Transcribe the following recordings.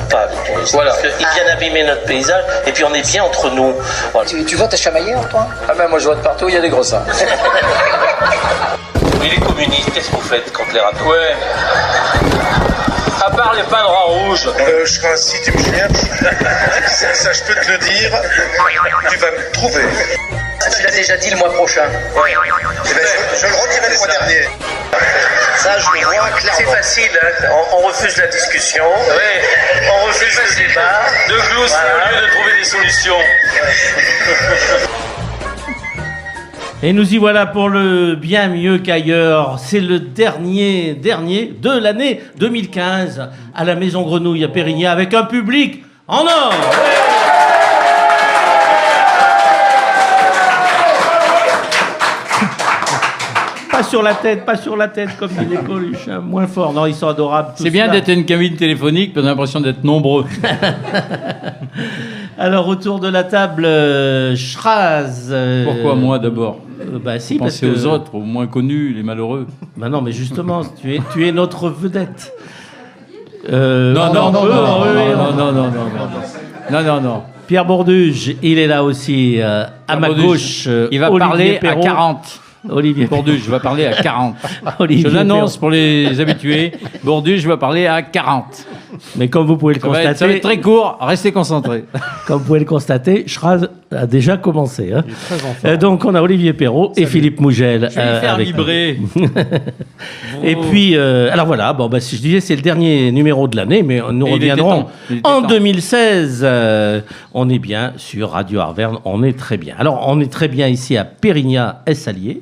coupables. Voilà. Parce qu'ils viennent abîmer notre paysage et puis on est bien entre nous. Voilà. Tu votes à Chamaillard, toi? Ah ben moi je vote partout, il y a des gros seins. Et les communistes, qu'est-ce que vous faites contre les râteaux? Ouais. À part les padres rouges. Je serai ainsi, tu me cherches. Ça, je peux te le dire. Tu vas me trouver. Tu l'as déjà dit le mois prochain. Ouais. Eh ben, je le redirai le mois dernier. Ça, je le vois clairement. C'est facile, hein. On refuse la discussion. Ouais. On refuse le débat. De glousser au lieu de trouver des solutions. Et nous y voilà pour le bien mieux qu'ailleurs. C'est le dernier de l'année 2015 à la Maison Grenouille à Périgny avec un public en or. Pas sur la tête, comme dit les Coluches, hein. Moins fort. Non, ils sont adorables. C'est bien d'être une cabine téléphonique, on a l'impression d'être nombreux. Alors, autour de la table, Schraz. Pourquoi moi d'abord? Bah si, parce Pensez que... aux autres, aux moins connus, les malheureux. Bah non, mais justement, tu es notre vedette. Non. Pierre Bourduge, il est là aussi. À ma gauche, il va Olivier parler Perrault. à 40. Olivier Bourduge va parler à 40. Olivier Je l'annonce Perrault. pour les habitués. Bourduge va parler à 40. Mais comme vous pouvez le Ça va constater, être très court, restez concentrés. comme vous pouvez le constater, Schraz a déjà commencé. Hein. Donc on a Olivier Perrault et Philippe Mougel. Je vais lui faire avec vibrer. Et puis, alors voilà, bon, bah, si je disais, c'est le dernier numéro de l'année, mais nous Et il reviendrons était temps. Il était en temps. 2016. On est bien sur Radio Arverne, on est très bien. Alors, on est très bien ici à Pérignat-Essalier.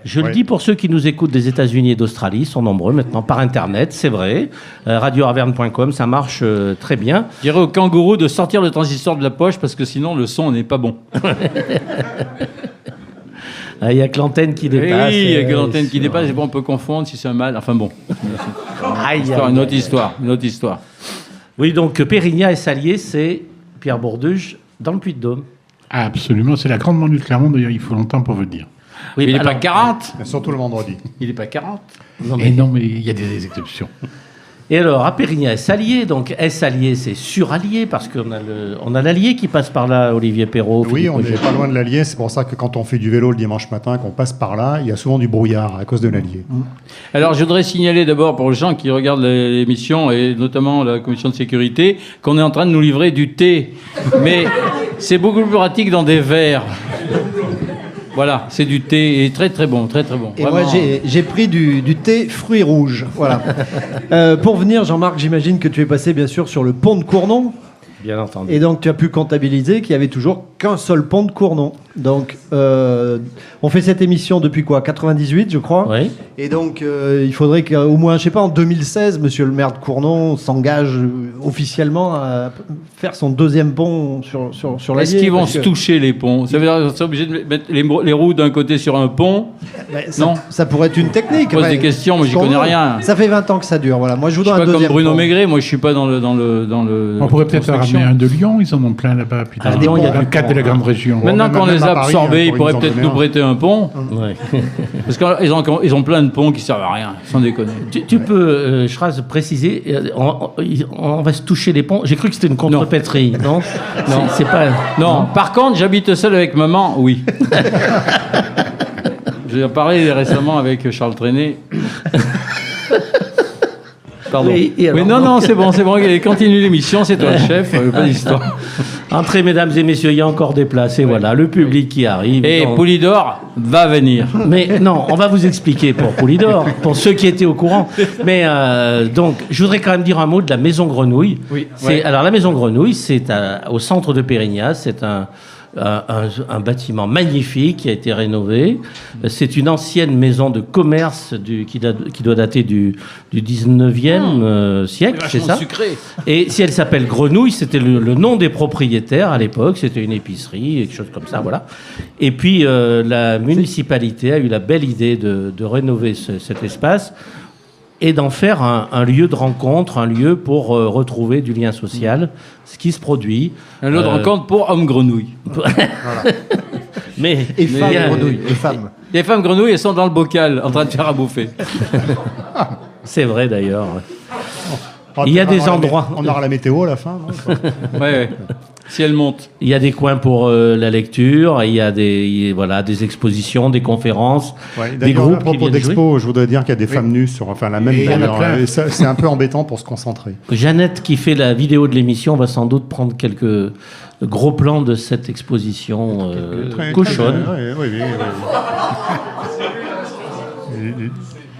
Je le dis pour ceux qui nous écoutent des États-Unis et d'Australie, ils sont nombreux maintenant par Internet, c'est vrai. radioarverne.com, ça marche très bien. Je dirais au kangourou de sortir le transistor de la poche parce que sinon le son n'est pas bon. Il y a que l'antenne qui dépasse. Oui, il y a que l'antenne qui dépasse, et bon, on peut confondre si c'est un mal. Enfin bon, une autre histoire. Oui, donc Pérignat-Essalier, c'est Pierre Bourduge dans le Puy-de-Dôme. Ah, absolument, c'est la grande banlieue de Clermont, d'ailleurs, il faut longtemps pour vous le dire. Oui, il n'est alors- pas 40. Surtout le vendredi. Il n'est pas 40. Non, Et non, mais il y a des exceptions. Et alors, à Périgny-Essalier, donc Essalier, c'est surallié, parce qu'on a l'Allier qui passe par là, Olivier Perrault. Oui, Philippe on Auger. n'est pas loin de l'Allier. C'est pour ça que quand on fait du vélo le dimanche matin, qu'on passe par là, il y a souvent du brouillard à cause de l'Allier. Alors, je voudrais signaler d'abord pour les gens qui regardent l'émission, et notamment la commission de sécurité, qu'on est en train de nous livrer du thé. Mais c'est beaucoup plus pratique dans des verres. Voilà, c'est du thé, et très très bon, très très bon. Et Vraiment. moi, j'ai pris du thé fruits rouges. Voilà. Pour venir, Jean-Marc, j'imagine que tu es passé bien sûr sur le pont de Cournon. Bien entendu. Et donc, tu as pu comptabiliser qu'il y avait toujours qu'un seul pont de Cournon. Donc, on fait cette émission depuis quoi, 98, je crois. Oui. Et donc, il faudrait qu'au moins, je sais pas, en 2016, monsieur le maire de Cournon s'engage officiellement à faire son deuxième pont sur la Est-ce qu'ils vont se toucher les ponts? Ça veut dire qu'ils sont obligés de mettre les roues d'un côté sur un pont? Non. Ça pourrait être une technique. Je pose des questions, moi j'y connais rien. Ça fait 20 ans que ça dure. Voilà. Moi, je Je voudrais suis un pas comme deuxième Bruno pont. Maigret, moi je suis pas dans le. On pourrait peut-être construction. ramener un de Lyon, ils en ont plein là-bas. Puis Ah, dans, Lyon, il y a dans le du cadre de la grande région. Maintenant Même- qu'on même les à a Paris, absorbés, hein, ils pour pourraient nous en peut-être donner nous un. prêter un pont. Ouais. Parce qu'ils ont plein de ponts qui servent à rien, sans déconner. Tu peux, Schraz, préciser, on va se toucher les ponts. J'ai cru que c'était une contrepétrie, non? Non. C'est pas... Non, par contre, j'habite seul avec maman, oui. J'ai parlé récemment avec Charles Trenet. Pardon. Oui, et alors, non, c'est bon. Continue l'émission, c'est toi le chef, pas d'histoire. Entrez, mesdames et messieurs, il y a encore des places, et voilà, le public qui arrive. Et Donc- Poulidor va venir. Mais non, on va vous expliquer pour Poulidor, pour ceux qui étaient au courant. Mais donc, je voudrais quand même dire un mot de la Maison Grenouille. Oui. Alors, la Maison Grenouille, c'est au centre de Pérignat. C'est un bâtiment magnifique qui a été rénové. C'est une ancienne maison de commerce qui doit dater du 19e siècle, c'est ça? Sucré. Et si elle s'appelle Grenouille, c'était le nom des propriétaires à l'époque. C'était une épicerie, quelque chose comme ça, voilà. Et puis, la municipalité a eu la belle idée de rénover cet espace et d'en faire un lieu de rencontre, un lieu pour retrouver du lien social, ce qui se produit. Un lot de rencontre pour hommes grenouilles. Mais Et femmes il y a- grenouilles. Et femmes. Les femmes grenouilles, elles sont dans le bocal, en train de faire à bouffer. C'est vrai d'ailleurs. Il y a des endroits. On aura la météo à la fin, non? Ouais. Si elle monte. Il y a des coins pour la lecture, il y a des expositions, des conférences, Ouais, des d'ailleurs, groupes à qui propos viennent d'expo, je voudrais dire qu'il y a des femmes nues sur la même Et il y en a d'ailleurs, plein. et ça, c'est un peu embêtant pour se concentrer. Jeannette, qui fait la vidéo de l'émission, va sans doute prendre quelques gros plans de cette exposition cochonne, on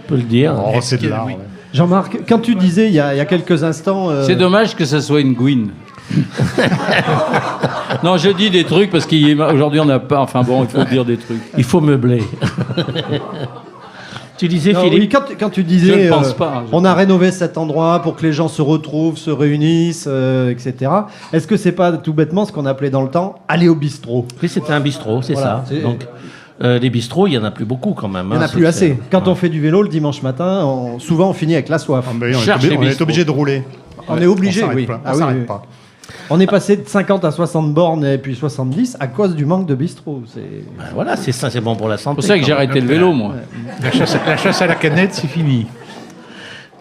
peut le dire. Oh, c'est de l'art. oui. Ouais. Jean-Marc, quand tu disais il y a quelques instants... C'est dommage que ça soit une Gwyn. Non, je dis des trucs parce qu'aujourd'hui on n'a pas. Enfin bon, il faut dire des trucs. Il faut meubler. Tu disais, Non, Philippe? oui, quand tu disais, Je ne pense pas. on a rénové cet endroit pour que les gens se retrouvent, se réunissent, etc. Est-ce que c'est pas tout bêtement ce qu'on appelait dans le temps aller au bistrot? Oui, c'était un bistrot, c'est Voilà, ça. c'est- Donc, les bistrots, il n'y en a plus beaucoup quand même. Il n'y en a hein, plus assez. Quand ouais. on fait du vélo le dimanche matin, souvent on finit avec la soif. Ah, ben, Cherche les on est bistrots. obligé de rouler. On est obligé, On s'arrête oui. pas. Ah On oui, s'arrête oui. pas. On est passé de 50 à 60 bornes et puis 70 à cause du manque de bistrot. Ben voilà, c'est ça, c'est bon pour la santé. C'est pour ça que j'ai arrêté le vélo, moi. La chasse à la canette, c'est fini.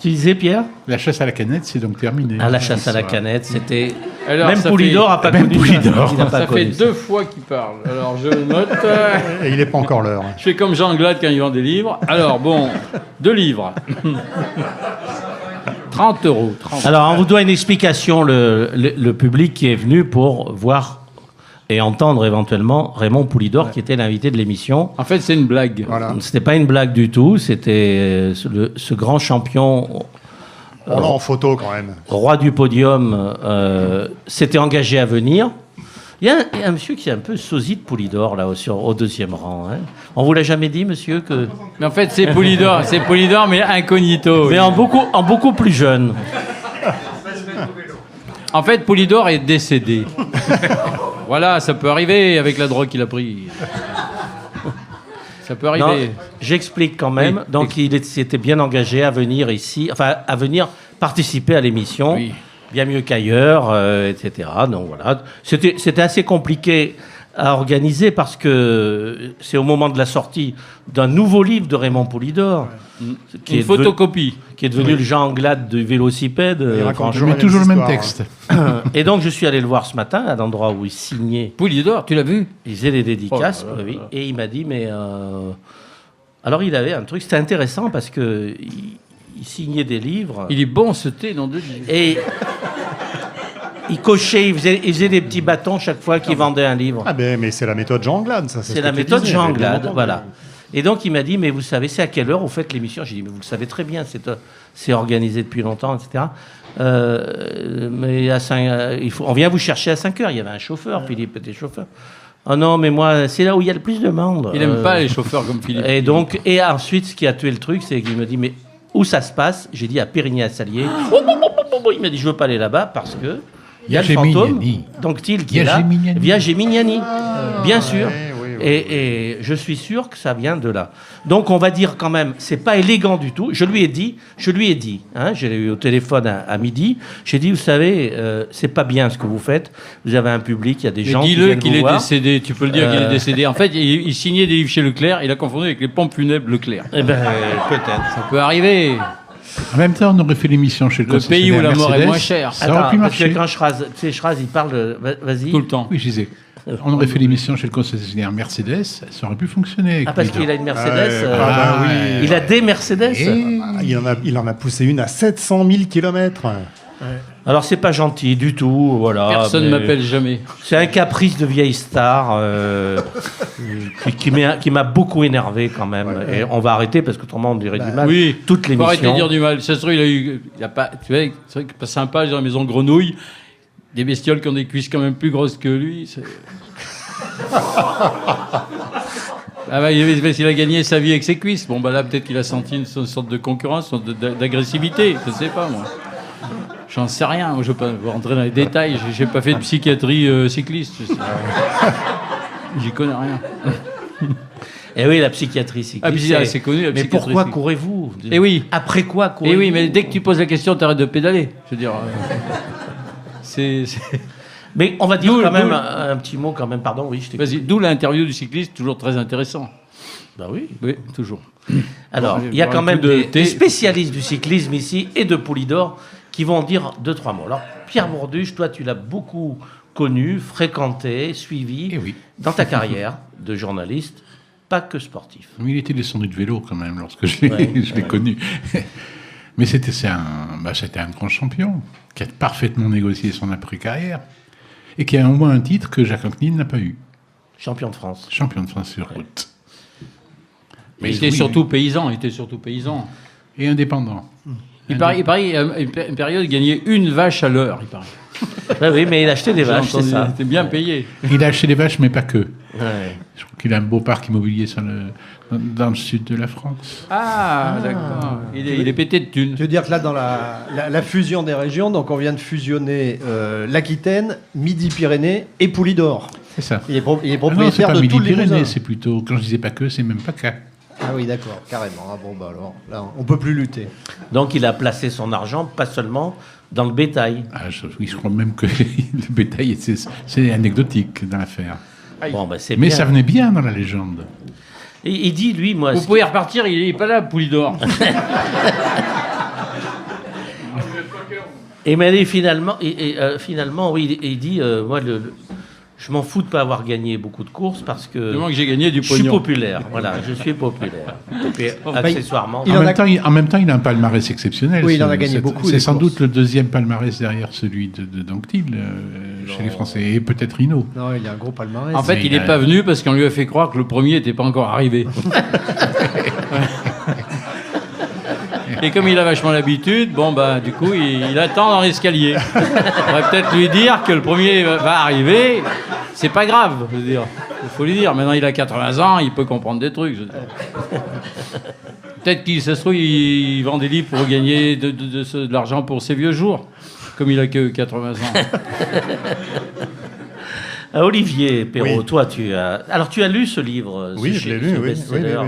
Tu disais, Pierre? La chasse à la canette, c'est donc terminé. À la chasse à la canette, c'était... Alors, Même ça Poulidor n'a pas Même connu Poulidor. ça. Il n'a pas Ça fait connu ça. 2 fois qu'il parle. Alors je le note. Et il n'est pas encore l'heure. Je fais comme Jean Glade quand il vend des livres. Alors bon, 2 livres. 30 €. 30. Alors, on vous doit une explication, le public qui est venu pour voir et entendre éventuellement Raymond Poulidor, qui était l'invité de l'émission. En fait, c'est une blague. Voilà. C'était pas une blague du tout, c'était ce grand champion, On l'a en photo quand même. roi du podium, s'était engagé à venir. Il y a un monsieur qui est un peu sosie de Poulidor, là, au deuxième rang. Hein. On vous l'a jamais dit, monsieur, que... Mais en fait, c'est Poulidor, mais incognito. Mais en beaucoup plus jeune. En fait, Poulidor est décédé. Voilà, ça peut arriver avec la drogue qu'il a pris. Ça peut arriver. Non, j'explique quand même. Oui. Donc, il s'était bien engagé à venir ici, enfin, à venir participer à l'émission, Oui. bien mieux qu'ailleurs, etc. Donc, voilà. C'était assez compliqué à organiser parce que c'est au moment de la sortie d'un nouveau livre de Raymond Poulidor, qui Une photocopie. qui est devenu le Jean Anglade du vélocipède. Il raconte franchement. Mais toujours le même histoire, texte. Et donc, je suis allé le voir ce matin à l'endroit où il signait. Poulidor, tu l'as vu? Il faisait des dédicaces, Oh là là oui, et il m'a dit, mais... Alors, il avait un truc, c'était intéressant parce que il signait des livres, Il est bon ce thé, non de Dieu. et il cochait, il faisait des petits bâtons chaque fois qu'il vendait un livre. Ah ben, mais c'est la méthode Jean Anglade, ça. C'est ce la que tu méthode disais, Jean mais bien Anglade, entendu. voilà. Et donc, il m'a dit, mais vous savez, c'est à quelle heure vous faites l'émission? J'ai dit, mais vous le savez très bien, c'est organisé depuis longtemps, etc. Mais on vient vous chercher à 5 heures. Il y avait un chauffeur, Philippe était chauffeur. Oh non, mais moi, c'est là où il y a le plus de monde. Il n'aime pas les chauffeurs comme Philippe. Et ensuite, ce qui a tué le truc, c'est qu'il me dit, mais où ça se passe? J'ai dit à Périgny-à-Salier. Il m'a dit, je veux pas aller là-bas parce que il y a le fantôme, Gemignani. donc qui est là, Gemignani. via Gemignani, bien sûr. oui, oui, oui. Et je suis sûr que ça vient de là. Donc on va dire quand même, c'est pas élégant du tout. Je lui ai dit, hein, je l'ai eu au téléphone à midi. J'ai dit, vous savez, c'est pas bien ce que vous faites. Vous avez un public, il y a des Mais gens qui dis-le viennent qu'il vous est voir. décédé. Tu peux le dire qu'il est décédé. En fait, il signait des livres chez Leclerc. Il a confondu avec les pompes funèbres Leclerc. Eh ben, peut-être. Ça peut arriver. En même temps, on aurait fait l'émission chez le Le pays où la mort est Mercedes. moins chère. Ça aurait pu Attends, parce marcher. que quand Schraz, tu sais, Schraz, il parle. Vas-y. Tout le temps. Oui, je disais. On aurait fait l'émission chez le concessionnaire Mercedes, ça aurait pu fonctionner. avec Ah, parce Poulidor. qu'il a une Mercedes. Ah, bah oui. Il a des Mercedes. Il en a poussé une à 700 000 km. Alors c'est pas gentil du tout, voilà. Personne ne mais m'appelle jamais. C'est un caprice de vieille star qui m'a beaucoup énervé quand même. Et on va arrêter parce qu'autrement on dirait du mal. Oui, Toute faut arrêter de l'émission. dire du mal. Ça se trouve, il a pas, tu vois, c'est vrai que c'est pas sympa dans la maison Grenouille. Des bestioles qui ont des cuisses quand même plus grosses que lui. Ah bah, il a gagné sa vie avec ses cuisses. Bon, bah là, peut-être qu'il a senti une sorte de concurrence, d'agressivité. Je sais pas, moi. J'en sais rien. Moi, je ne veux pas rentrer dans les détails. J'ai pas fait de psychiatrie cycliste. J'y connais rien. Et oui, la psychiatrie, c'est Ah, puis, c'est connu, la Mais psychiatrie. pourquoi courez-vous? Eh oui. Après quoi courez-vous? Et oui, mais dès que tu poses la question, t'arrêtes de pédaler. Je veux dire. C'est. Mais on va dire D'où- quand même d'où- un petit mot quand même. Pardon, oui, je t'écoute. Vas-y, d'où l'interview du cycliste, toujours très intéressant. Bah oui. Oui, toujours. Alors, Bon, il y a allez, quand un même coup de des thé. spécialistes du cyclisme ici et de Poulidor qui vont dire 2-3 mots. Alors, Pierre Bourduche, toi, tu l'as beaucoup connu, fréquenté, suivi Eh oui. dans ta carrière de journaliste, pas que sportif. Mais il était descendu de vélo quand même lorsque je l'ai connu. Mais c'était un grand champion qui a parfaitement négocié son après-carrière et qui a au moins un titre que Jacques Anquetil n'a pas eu. Champion de France. Champion de France sur route. Mais il était surtout paysan. Et indépendant. Il paraît, une période, il gagnait une vache à l'heure, il paraît. Oui, mais il achetait des vaches, c'est ça. Il était bien payé. Il a acheté des vaches, mais pas que. Ouais. Je crois qu'il a un beau parc immobilier dans le sud de la France. Ah, d'accord. Il est pété de thunes. Tu veux dire que là, dans la fusion des régions, donc on vient de fusionner l'Aquitaine, Midi-Pyrénées et Poulidor. C'est ça. Il est Ah non, c'est propriétaire pas de tous les Midi-Pyrénées, Pyrénées. c'est plutôt, quand je disais pas que, c'est même pas qu'à. Ah oui, d'accord, carrément. Ah bon, bah alors, là, on peut plus lutter. Donc, il a placé son argent, pas seulement dans le bétail. Oui, je crois même que le bétail, c'est anecdotique dans l'affaire. Bon, bah, c'est Mais bien. ça venait bien dans la légende. Et il dit, lui, moi... Vous pouvez repartir, il n'est pas là, Poulidor. Et mais finalement, oui, il dit, moi, je m'en fous de pas avoir gagné beaucoup de courses parce que Du moment que j'ai gagné du je suis pognon. populaire. Voilà, je suis populaire. Et puis, accessoirement, il En en même, a- temps, en même temps, il a un palmarès exceptionnel. Oui, il en a gagné beaucoup, C'est des sans courses. doute le deuxième palmarès derrière celui de Anquetil chez les Français. Et peut-être Hinault. Non, il y a un gros palmarès. En fait, Mais il n'est pas venu parce qu'on lui a fait croire que le premier n'était pas encore arrivé. Et comme il a vachement l'habitude, bon, bah, du coup, il attend dans l'escalier. On va peut-être lui dire que le premier va arriver. C'est pas grave, je veux dire. Il faut lui dire. Maintenant, il a 80 ans, il peut comprendre des trucs. Je veux dire. Peut-être qu'il ça se trouve, il vend des livres pour gagner de l'argent pour ses vieux jours. Comme il a que 80 ans. Olivier Perrault, Oui. toi, tu as lu ce livre. Oui, ce je l'ai lu, ce oui. best-seller.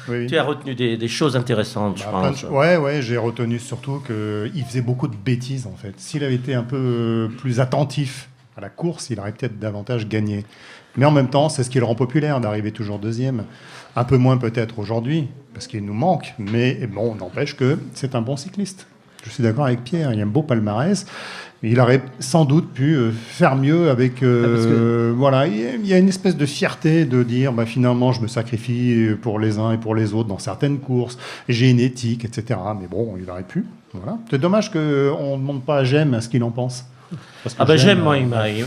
Oui. Tu as retenu des choses intéressantes, je pense. Ouais, j'ai retenu surtout qu'il faisait beaucoup de bêtises, en fait. S'il avait été un peu plus attentif à la course, il aurait peut-être davantage gagné. Mais en même temps, c'est ce qui le rend populaire, d'arriver toujours deuxième. Un peu moins peut-être aujourd'hui, parce qu'il nous manque, mais bon, n'empêche que c'est un bon cycliste. Je suis d'accord avec Pierre, il y a un beau palmarès. Il aurait sans doute pu faire mieux avec... Voilà, il y a une espèce de fierté de dire, bah, finalement, je me sacrifie pour les uns et pour les autres dans certaines courses. J'ai une éthique, etc. Mais bon, il aurait pu. Voilà. C'est dommage qu'on ne demande pas à Jem ce qu'il en pense. Parce que Jem, moi,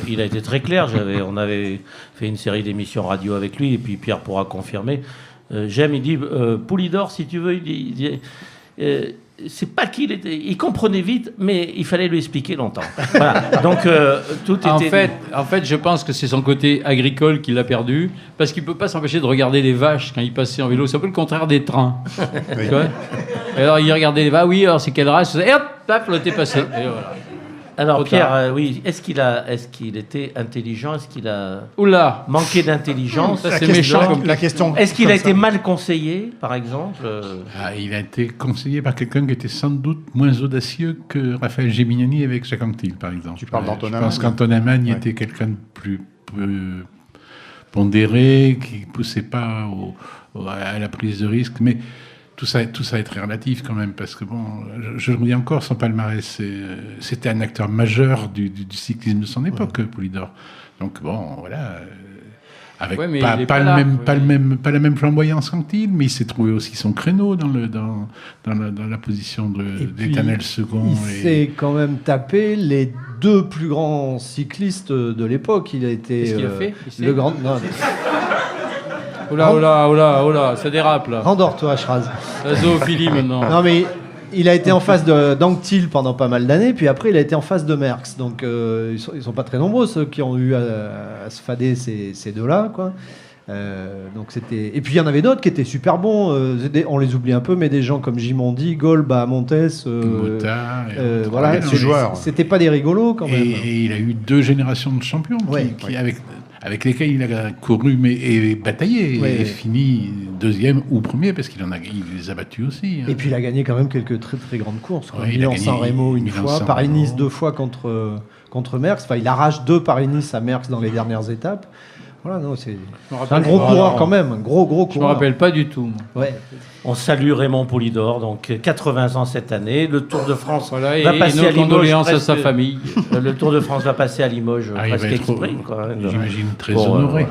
il a été très clair. On avait fait une série d'émissions radio avec lui, et puis Pierre pourra confirmer. Jem, il dit, Poulidor, si tu veux, il dit... c'est pas qu'il était, il comprenait vite, mais il fallait lui expliquer longtemps. Voilà. Donc tout était. En fait, je pense que c'est son côté agricole qui l'a perdu, parce qu'il peut pas s'empêcher de regarder les vaches quand il passait en vélo. C'est un peu le contraire des trains. Oui. Tu vois. Et alors il regardait les vaches. Oui, alors c'est quelle race? Et hop, paf, le t'es passé. Et voilà. Alors Trop Pierre, tard. oui, est-ce qu'il était intelligent? Est-ce qu'il a Oula. manqué d'intelligence? Ça, c'est méchant comme la question. Est-ce qu'il a comme été ça. mal conseillé, par exemple? Il a été conseillé par quelqu'un qui était sans doute moins audacieux que Raphaël Géminiani avec Jacques Anquetil, par exemple. Tu parles d'Antonin Je pense Magne. qu'Antonin Magne Ouais. était quelqu'un de plus pondéré, qui ne poussait pas à la prise de risque. Mais tout ça est très relatif quand même, parce que bon, je le dis encore, son palmarès, c'était un acteur majeur du cyclisme de son époque, Poulidor. Donc bon, voilà. Avec Ouais, mais pas il est la là, ouais. même flamboyance qu'Anquetil, mais il s'est trouvé aussi son créneau dans la position Et puis, d'éternel second. Il s'est quand même tapé les deux plus grands cyclistes de l'époque. Il a été Qu'est-ce qu'il a fait le grand. Non, Oula, ça dérape là. rendors-toi, Schraz. La zoophilie maintenant. Non, mais il a été en face d'Anquetil pendant pas mal d'années, puis après il a été en face de Merckx. Donc ils sont pas très nombreux ceux qui ont eu à se fader ces deux-là, quoi. Donc c'était. Et puis il y en avait d'autres qui étaient super bons. On les oublie un peu, mais des gens comme Gimondi, Golb, Montes. Mota, Voilà, les joueurs. c'était pas des rigolos quand même. Et il a eu 2 générations de champions avec lesquels il a couru et bataillé Ouais. et fini deuxième ou premier parce il les a battus aussi. Hein. Et puis il a gagné quand même quelques très très grandes courses. Ouais, il a gagné Milan-San Remo une Milan-San fois, Remo. Paris-Nice 2 fois contre Merckx. Enfin, il arrache 2 Paris-Nice à Merckx dans les dernières étapes. Voilà, non, c'est me un rappelle gros pas. coureur quand même, un gros Je me coureur. rappelle pas du tout. moi. Ouais. On salue Raymond Poulidor, donc 80 ans cette année. Le Tour de France Voilà, et va passer nos à Limoges. condoléances à presque- sa famille. Le Tour de France va passer à Limoges Ah, il presque va être, exprès. Quoi. j'imagine, très Bon, honoré. voilà.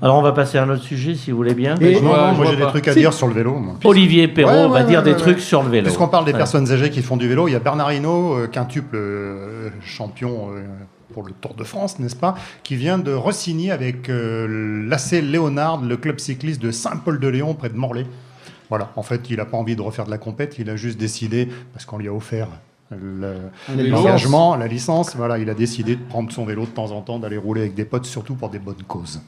Alors on va passer à un autre sujet si vous voulez bien. Et- Non, non, je moi vois j'ai des pas. trucs à Si. dire sur le vélo. Moi. Olivier Perrault Ouais, va ouais, dire ouais, des ouais. trucs sur le vélo. Puisqu'on parle des Voilà. personnes âgées qui font du vélo, il y a Bernard Hinault, quintuple champion pour le Tour de France, n'est-ce pas, qui vient de re-signer avec l'AC Léonard, le club cycliste de Saint-Paul-de-Léon, près de Morlaix. Voilà, en fait, il n'a pas envie de refaire de la compète, il a juste décidé, parce qu'on lui a offert l'engagement, la licence, voilà, il a décidé de prendre son vélo de temps en temps, d'aller rouler avec des potes, surtout pour des bonnes causes.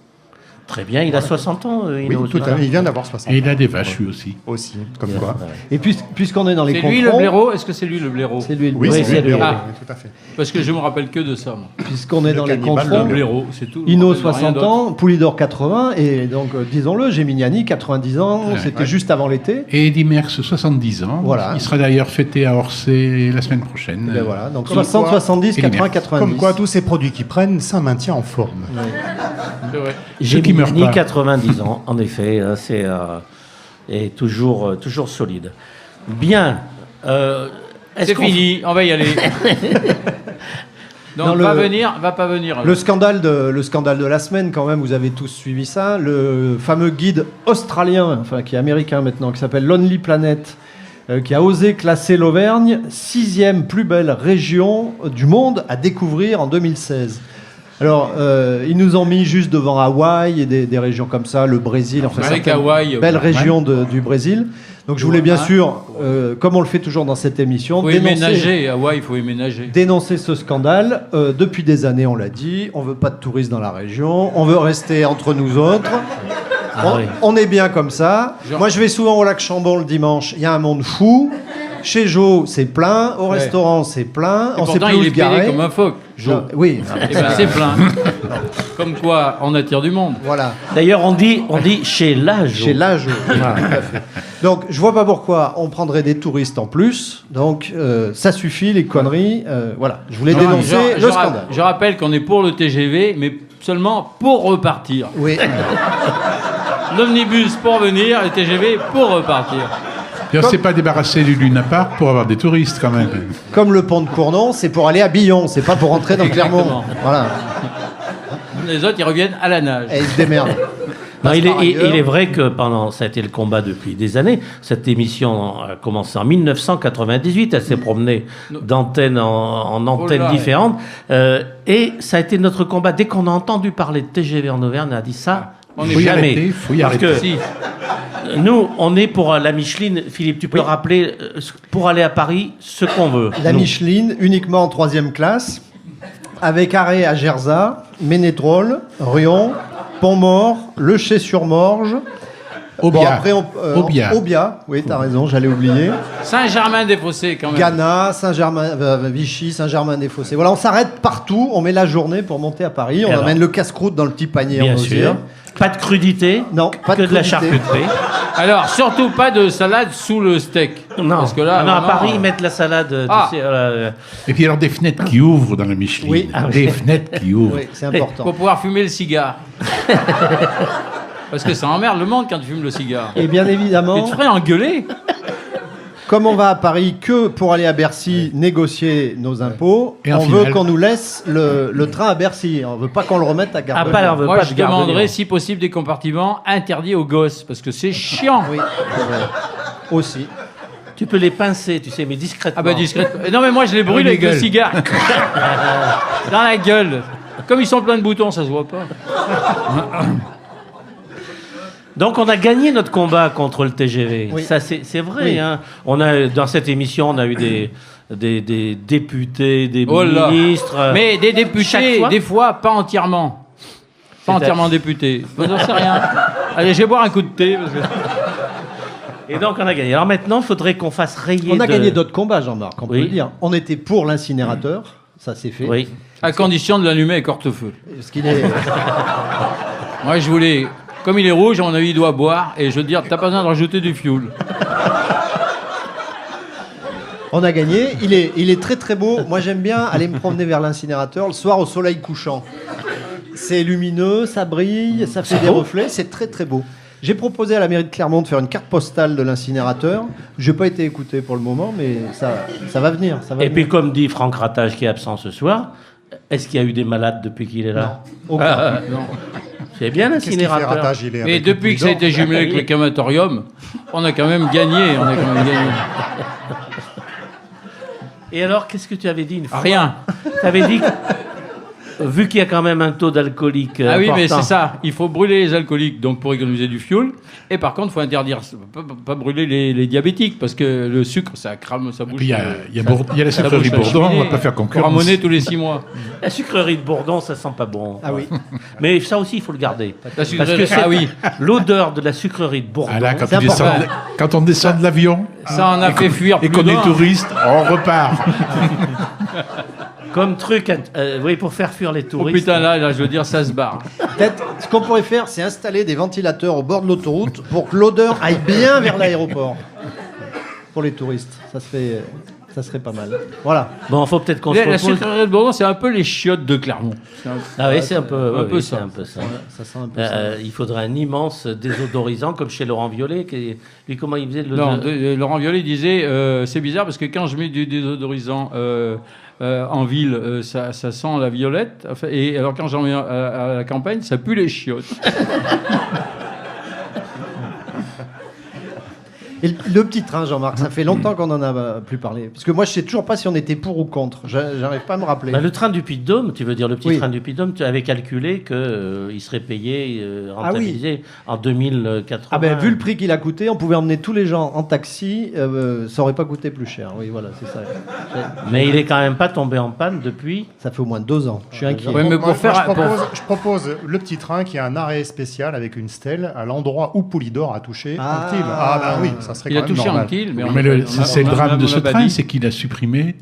Très bien, il a 60 ans, Oui, Hinault, tout à voilà. fait, il vient d'avoir 60 ans. Et il a des vaches, lui aussi. Aussi, comme quoi. Et puisqu'on est dans les C'est lui le contrôles, blaireau? Est-ce que c'est lui le blaireau? c'est lui le Oui, blaireau. c'est lui, lui. oui, Ah. oui, tout à fait. Parce que je me rappelle que de ça, moi. Puisqu'on est Le dans les cannibale, Le le contrôles, blaireau, c'est tout. Hinault Je me rappelle de rien 60 d'autre. ans, Poulidor 80 et donc disons-le, Gemignani 90 ans, Ouais. c'était juste avant l'été. Et Eddy Merckx, 70 ans. Voilà. Il sera d'ailleurs fêté à Orsay la semaine prochaine. Et ben voilà, donc Comme 60, quoi- 70, et 80, les 90. Comme quoi, tous ces produits qu'ils prennent, ça maintient en forme. C'est vrai. Ceux qui meurent Gemini, pas. 90 ans, en effet, c'est et toujours solide. Bien. Est-ce C'est qu'on- fini, on va y aller. Donc Non, va le- pas venir. Le scandale de la semaine, quand même, vous avez tous suivi ça. Le fameux guide australien, enfin qui est américain maintenant, qui s'appelle Lonely Planet, qui a osé classer l'Auvergne 6e plus belle région du monde à découvrir en 2016. Alors, ils nous ont mis juste devant Hawaï et des régions comme ça, le Brésil, enfin Avec certaines Hawaï, belles ouais. régions du Brésil. Donc je voulais bien sûr, comme on le fait toujours dans cette émission, Il faut éménager. Hawaï, il faut éménager. dénoncer ce scandale. Depuis des années, on l'a dit, on veut pas de touristes dans la région, on veut rester entre nous autres. Ah oui. On est bien comme ça. Genre- Moi, je vais souvent au lac Chambon le dimanche. Il y a un monde fou. Chez Jo, c'est plein. Au Ouais. restaurant, c'est plein. Et On sait pourtant, plus où il se est pédé garer. comme un phoque. Jo. Non, oui, Eh ben, c'est plein. Comme quoi, on attire du monde. voilà. D'ailleurs, on dit chez l'âge. Chez la Jo. Tout à fait. Donc, je vois pas pourquoi on prendrait des touristes en plus. Donc, ça suffit, les conneries. Voilà. Je voulais dénoncer le scandale. Je rappelle qu'on est pour le TGV, mais seulement pour repartir. Oui. L'omnibus pour venir, le TGV pour repartir. Et on ne s'est pas débarrassé du Luna Park pour avoir des touristes quand même. Comme le pont de Cournon, c'est pour aller à Billon, c'est pas pour rentrer dans Clermont. Exactement. Voilà. Les autres, ils reviennent à la nage. Et ils se démerdent. Non, il, Passe par est, ailleurs. il est vrai que ça a été le combat depuis des années. Cette émission a commencé en 1998. Elle s'est promenée d'antenne en antenne Oh là. différentes. Et ça a été notre combat. Dès qu'on a entendu parler de TGV en Auvergne, on a dit ça. On est Faut y jamais. arrêter, faut y Parce arrêter. que Si. nous, on est pour la Micheline. Philippe, tu peux rappeler, pour aller à Paris, ce qu'on veut. La Nous. Micheline, uniquement en 3e classe, avec arrêt à Gerza, Ménétrol, Rion, Pont-Mort, Le Chais-sur-Morge. Aubiat. après, Aubiat. Aubiat, oui, t'as raison, j'allais oublier. Saint-Germain-des-Fossés, quand même. Ghana, Saint-Germain, Vichy, Saint-Germain-des-Fossés. Voilà, on s'arrête partout, on met la journée pour monter à Paris, on Alors, amène le casse-croûte dans le petit panier Bien en osier. sûr. Pas de crudité. Non, pas que de de la crudité. charcuterie. Alors, surtout pas de salade sous le steak. Non, Parce que là, Ah non, à vraiment, Paris, ils mettent la salade. Ah. Tu sais, Et puis alors des fenêtres qui ouvrent dans la Micheline. Oui. Ah oui. Des fenêtres qui ouvrent. Oui, c'est important. pour pouvoir fumer le cigare. Parce que ça emmerde le monde quand tu fumes le cigare. Et bien Et évidemment, tu te ferais engueuler. comme on va à Paris que pour aller à Bercy négocier nos impôts, Et en on veut finale- qu'on nous laisse le train à Bercy. On veut pas qu'on le remette à Gare Ah, de pas, Lyon. on veut Moi, pas je de garde de demanderais, Lyon. si possible, des compartiments interdits aux gosses. Parce que c'est chiant. Oui, c'est vrai. Aussi. Tu peux les pincer, tu sais, mais discrètement. Ah bah discrètement. Non mais moi je les brûle les avec le gueules. cigare. Dans la gueule. Comme ils sont pleins de boutons, ça se voit pas. Donc on a gagné notre combat contre le TGV. Oui. Ça c'est vrai. Oui. Hein. On a dans cette émission on a eu des députés, des Oh là. ministres. Mais des chaque députés, fois des fois, pas entièrement. Pas C'est-à- entièrement députés. J'en sais rien. Allez, je vais boire un coup de thé. Parce que... Et donc on a gagné. Alors maintenant il faudrait qu'on fasse rayer. On a de- gagné d'autres combats, Jean-Marc, on peut Oui. le dire. On était pour l'incinérateur, ça c'est fait. Oui. À condition de l'allumer avec hortefeux. Parce qu'il est... Moi je voulais. Comme il est rouge, à mon avis, il doit boire. Et je veux dire, t'as pas besoin de rajouter du fioul. On a gagné. Il est très très beau. Moi j'aime bien aller me promener vers l'incinérateur le soir au soleil couchant. C'est lumineux, ça brille, ça fait des reflets, c'est très très beau. J'ai proposé à la mairie de Clermont de faire une carte postale de l'incinérateur. Je n'ai pas été écouté pour le moment, mais ça va venir. Et puis, comme dit Franck Ratage, qui est absent ce soir, est-ce qu'il y a eu des malades depuis qu'il est là? Non, aucun. Non. C'est bien l'incinérateur. Ratage, il est Mais avec depuis le que ça a été jumelé avec le crématorium, on a quand même gagné. Et alors, qu'est-ce que tu avais dit une fois? Rien. Tu avais dit que, vu qu'il y a quand même un taux d'alcoolique Ah oui, mais important, c'est ça. Il faut brûler les alcooliques donc pour économiser du fioul. Et par contre, il faut interdire, pas brûler les diabétiques parce que le sucre, ça crame, ça bouge. Puis il y a la sucrerie Bourdon, on va pas faire concurrence. Ramoner tous les 6 mois. la sucrerie de Bourdon, ça sent pas bon. Ah oui. Mais ça aussi, il faut le garder. La sucrerie, Parce que ah oui. l'odeur de la sucrerie de Bourdon, Ah là, quand, C'est quand on descend de l'avion Ça en a fait fuir et plus qu'on est d'un. touriste, on repart. comme truc, oui, pour faire fuir les Oh touristes. putain, là, je veux dire, ça se barre. Peut-être, ce qu'on pourrait faire, c'est installer des ventilateurs au bord de l'autoroute pour que l'odeur aille bien vers l'aéroport. Pour les touristes. Ça serait pas mal. Voilà. Bon, faut peut-être qu'on se La repose. sucrerie de Bourdon, c'est un peu les chiottes de Clermont. Ah oui, c'est un peu, un peu oui, ça. c'est un peu ça. Ça sent un peu ça. Il faudrait un immense désodorisant comme chez Laurent Violet. Lui, comment il faisait Non, Laurent Violet disait c'est bizarre parce que quand je mets du désodorisant en ville, ça sent la violette. Enfin, et alors quand j'en mets à la campagne, ça pue les chiottes. Et le petit train, Jean-Marc, ça fait longtemps qu'on en a plus parlé. Parce que moi, je sais toujours pas si on était pour ou contre. J'arrive pas à me rappeler. Bah, le train du Puy-de-Dôme, tu veux dire le petit Oui. train du Puy-de-Dôme, tu avais calculé qu'il serait payé, rentabilisé en 2080. Ah ben, vu le prix qu'il a coûté, on pouvait emmener tous les gens en taxi, ça aurait pas coûté plus cher. Oui, voilà, c'est ça. Mais il est quand même pas tombé en panne depuis. Ça fait au moins 2 ans. Je suis inquiet. Ouais, mais pour faire- je propose le petit train qui a un arrêt spécial avec une stèle à l'endroit où Poulidor a touché Ah. Anctil. Ah ben oui, ça serait Il a quand même touché normal. Anctil, mais C'est le drame de ce on l'a pas train, dit. c'est qu'il a supprimé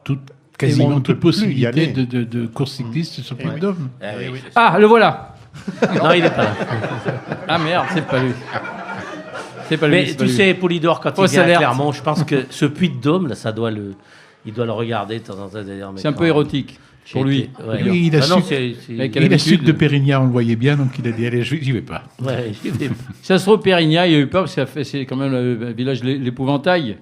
on quasiment ne peut toute plus y aller. possibilité de course cycliste sur Puy-de-Dôme. Ah, le voilà. Non, il est pas là. Ah merde, c'est pas lui. C'est pas lui. Mais c'est pas tu lui. sais, Poulidor, quand il Fausse vient à alerte. Clermont, je pense que ce Puy-de-Dôme, là, il doit le regarder de temps en temps. C'est un peu érotique pour lui. Ouais. Oui, il a Ah non, su- Mais Et quelle la suite habitude. de Pérignan, on le voyait bien, donc il a dit allez, j'y vais pas. Ouais, j'y vais. Si ça se trouve, Pérignan, il a eu peur parce que c'est quand même le village l'épouvantail.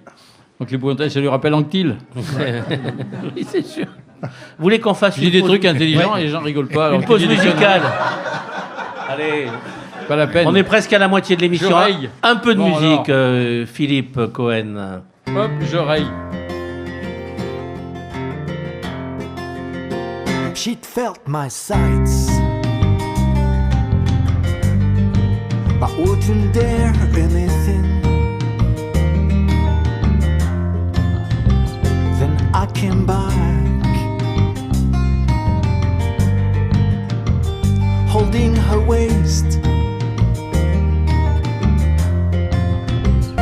Donc l'épouvantail, ça lui rappelle Anctil. Oui, c'est sûr. Vous voulez qu'on fasse Je dis une des pause- trucs intelligents et les gens rigolent pas. alors Une pause qu'il dit des musicale. conneries. Allez. Pas la peine. On est presque à la moitié de l'émission. Je raye. Un peu de Bon, musique, alors. Philippe Cohen. Hop, je raye. She'd felt my sights, but wouldn't dare anything. Then I came back, holding her waist.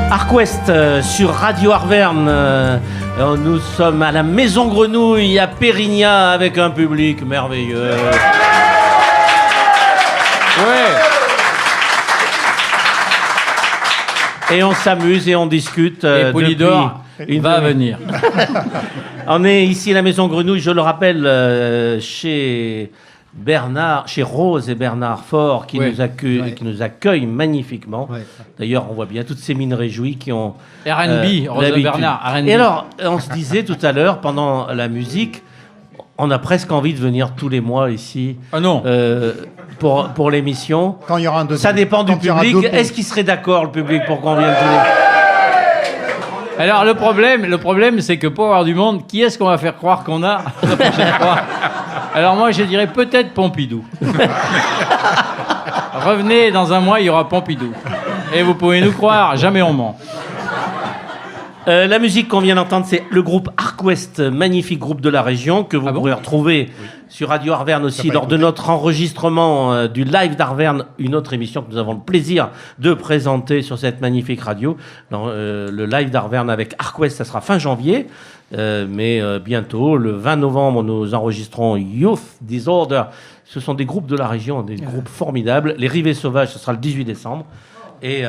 Arc West sur Radio Arverne. Nous sommes à la Maison Grenouille à Pérignan avec un public merveilleux. Ouais. Et on s'amuse et on discute. Et Polydor depuis une va demi- venir. On est ici à la Maison Grenouille, je le rappelle, chez Bernard, chez Rose et Bernard Faure qui, Ouais. qui nous accueillent magnifiquement. Ouais. D'ailleurs, on voit bien toutes ces mines réjouies qui ont R&B, Rosa l'habitude. Bernard, R&B. Et alors, on se disait tout à l'heure, pendant la musique, on a presque envie de venir tous les mois ici Ah non. pour l'émission. Quand il y aura un deuxième. Ça dépend du quand il y aura public. deux Est-ce qu'il serait d'accord, le public, pour qu'on vienne tous les... Alors le problème, c'est que pour avoir du monde, qui est-ce qu'on va faire croire qu'on a la prochaine fois? Alors moi, je dirais peut-être Pompidou. Revenez dans un mois, il y aura Pompidou. Et vous pouvez nous croire, jamais on ment. La musique qu'on vient d'entendre, c'est le groupe Arc West, magnifique groupe de la région que vous Ah bon pourrez retrouver sur Radio Arverne aussi pas lors de écouté. notre enregistrement du live d'Arverne, une autre émission que nous avons le plaisir de présenter sur cette magnifique radio. Le live d'Arverne avec Arc West, ça sera fin janvier, mais bientôt, le 20 novembre, nous enregistrons Youth Disorder. Ce sont des groupes de la région, des groupes formidables. Les Rivets Sauvages, ce sera le 18 décembre. Et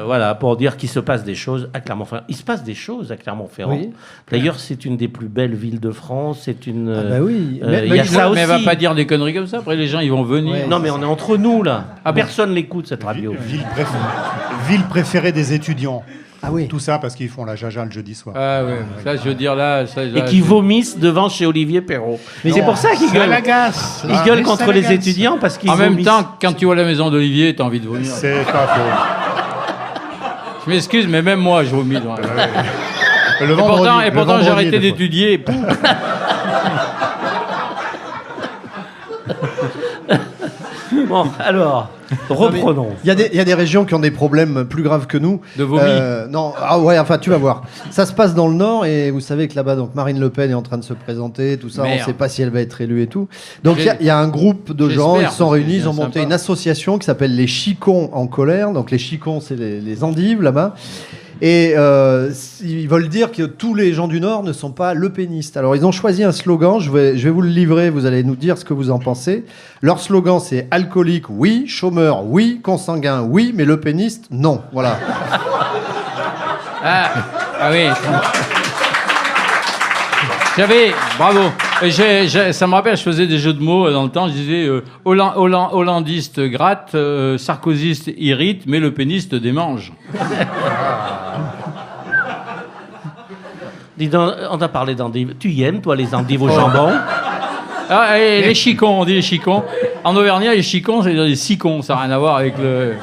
voilà, pour dire qu'il se passe des choses à Clermont-Ferrand. Il se passe des choses à Clermont-Ferrand. Oui. D'ailleurs, c'est une des plus belles villes de France. C'est une. Ah bah oui. il y a ça aussi. Mais elle va pas dire des conneries comme ça. Après, les gens, ils vont venir. Ouais. Non, mais on est entre nous, là. Personne l'écoute, cette radio. Ville préférée des étudiants. Ah oui. Tout ça parce qu'ils font la jaja le jeudi soir. Ah ouais, ça, je veux dire là. Et qui vomissent devant chez Olivier Perrault. Mais c'est pour ça qu'ils Ça gueulent. l'agace. Ils gueulent contre les étudiants parce qu'ils En même vomissent. temps, quand tu vois la maison d'Olivier, t'as envie de vomir. C'est pas faux. Je m'excuse, mais même moi, je vomis. devant- Le Et pourtant, j'ai arrêté des fois. d'étudier. Bon, alors, reprenons. Il y a des régions qui ont des problèmes plus graves que nous. De vomi. Non, ah ouais, enfin tu vas voir. Ça se passe dans le Nord et vous savez que là-bas, donc Marine Le Pen est en train de se présenter, tout ça. On Merde. ne sait pas si elle va être élue et tout. Donc il y a un groupe de gens, J'espère, ils se sont parce que réunis, c'est ils ont bien monté sympa. une association qui s'appelle les Chicons en colère. Donc les Chicons, c'est les endives là-bas. Et ils veulent dire que tous les gens du Nord ne sont pas lepénistes. Alors ils ont choisi un slogan, je vais vous le livrer, vous allez nous dire ce que vous en pensez. Leur slogan c'est alcoolique, oui, chômeur, oui, consanguin, oui, mais lepéniste, non. Voilà. Ah oui. Bravo. Ça me rappelle, je faisais des jeux de mots dans le temps. Je disais hollandiste gratte, sarkozyste irrite, mais le péniste démange. Dis donc, on a parlé d'endives. Tu y aimes, toi, les endives au jambon? Ah, et les chicons, on dit les chicons. En Auvergnat, les chicons, c'est des sicons. Ça n'a rien à voir avec le.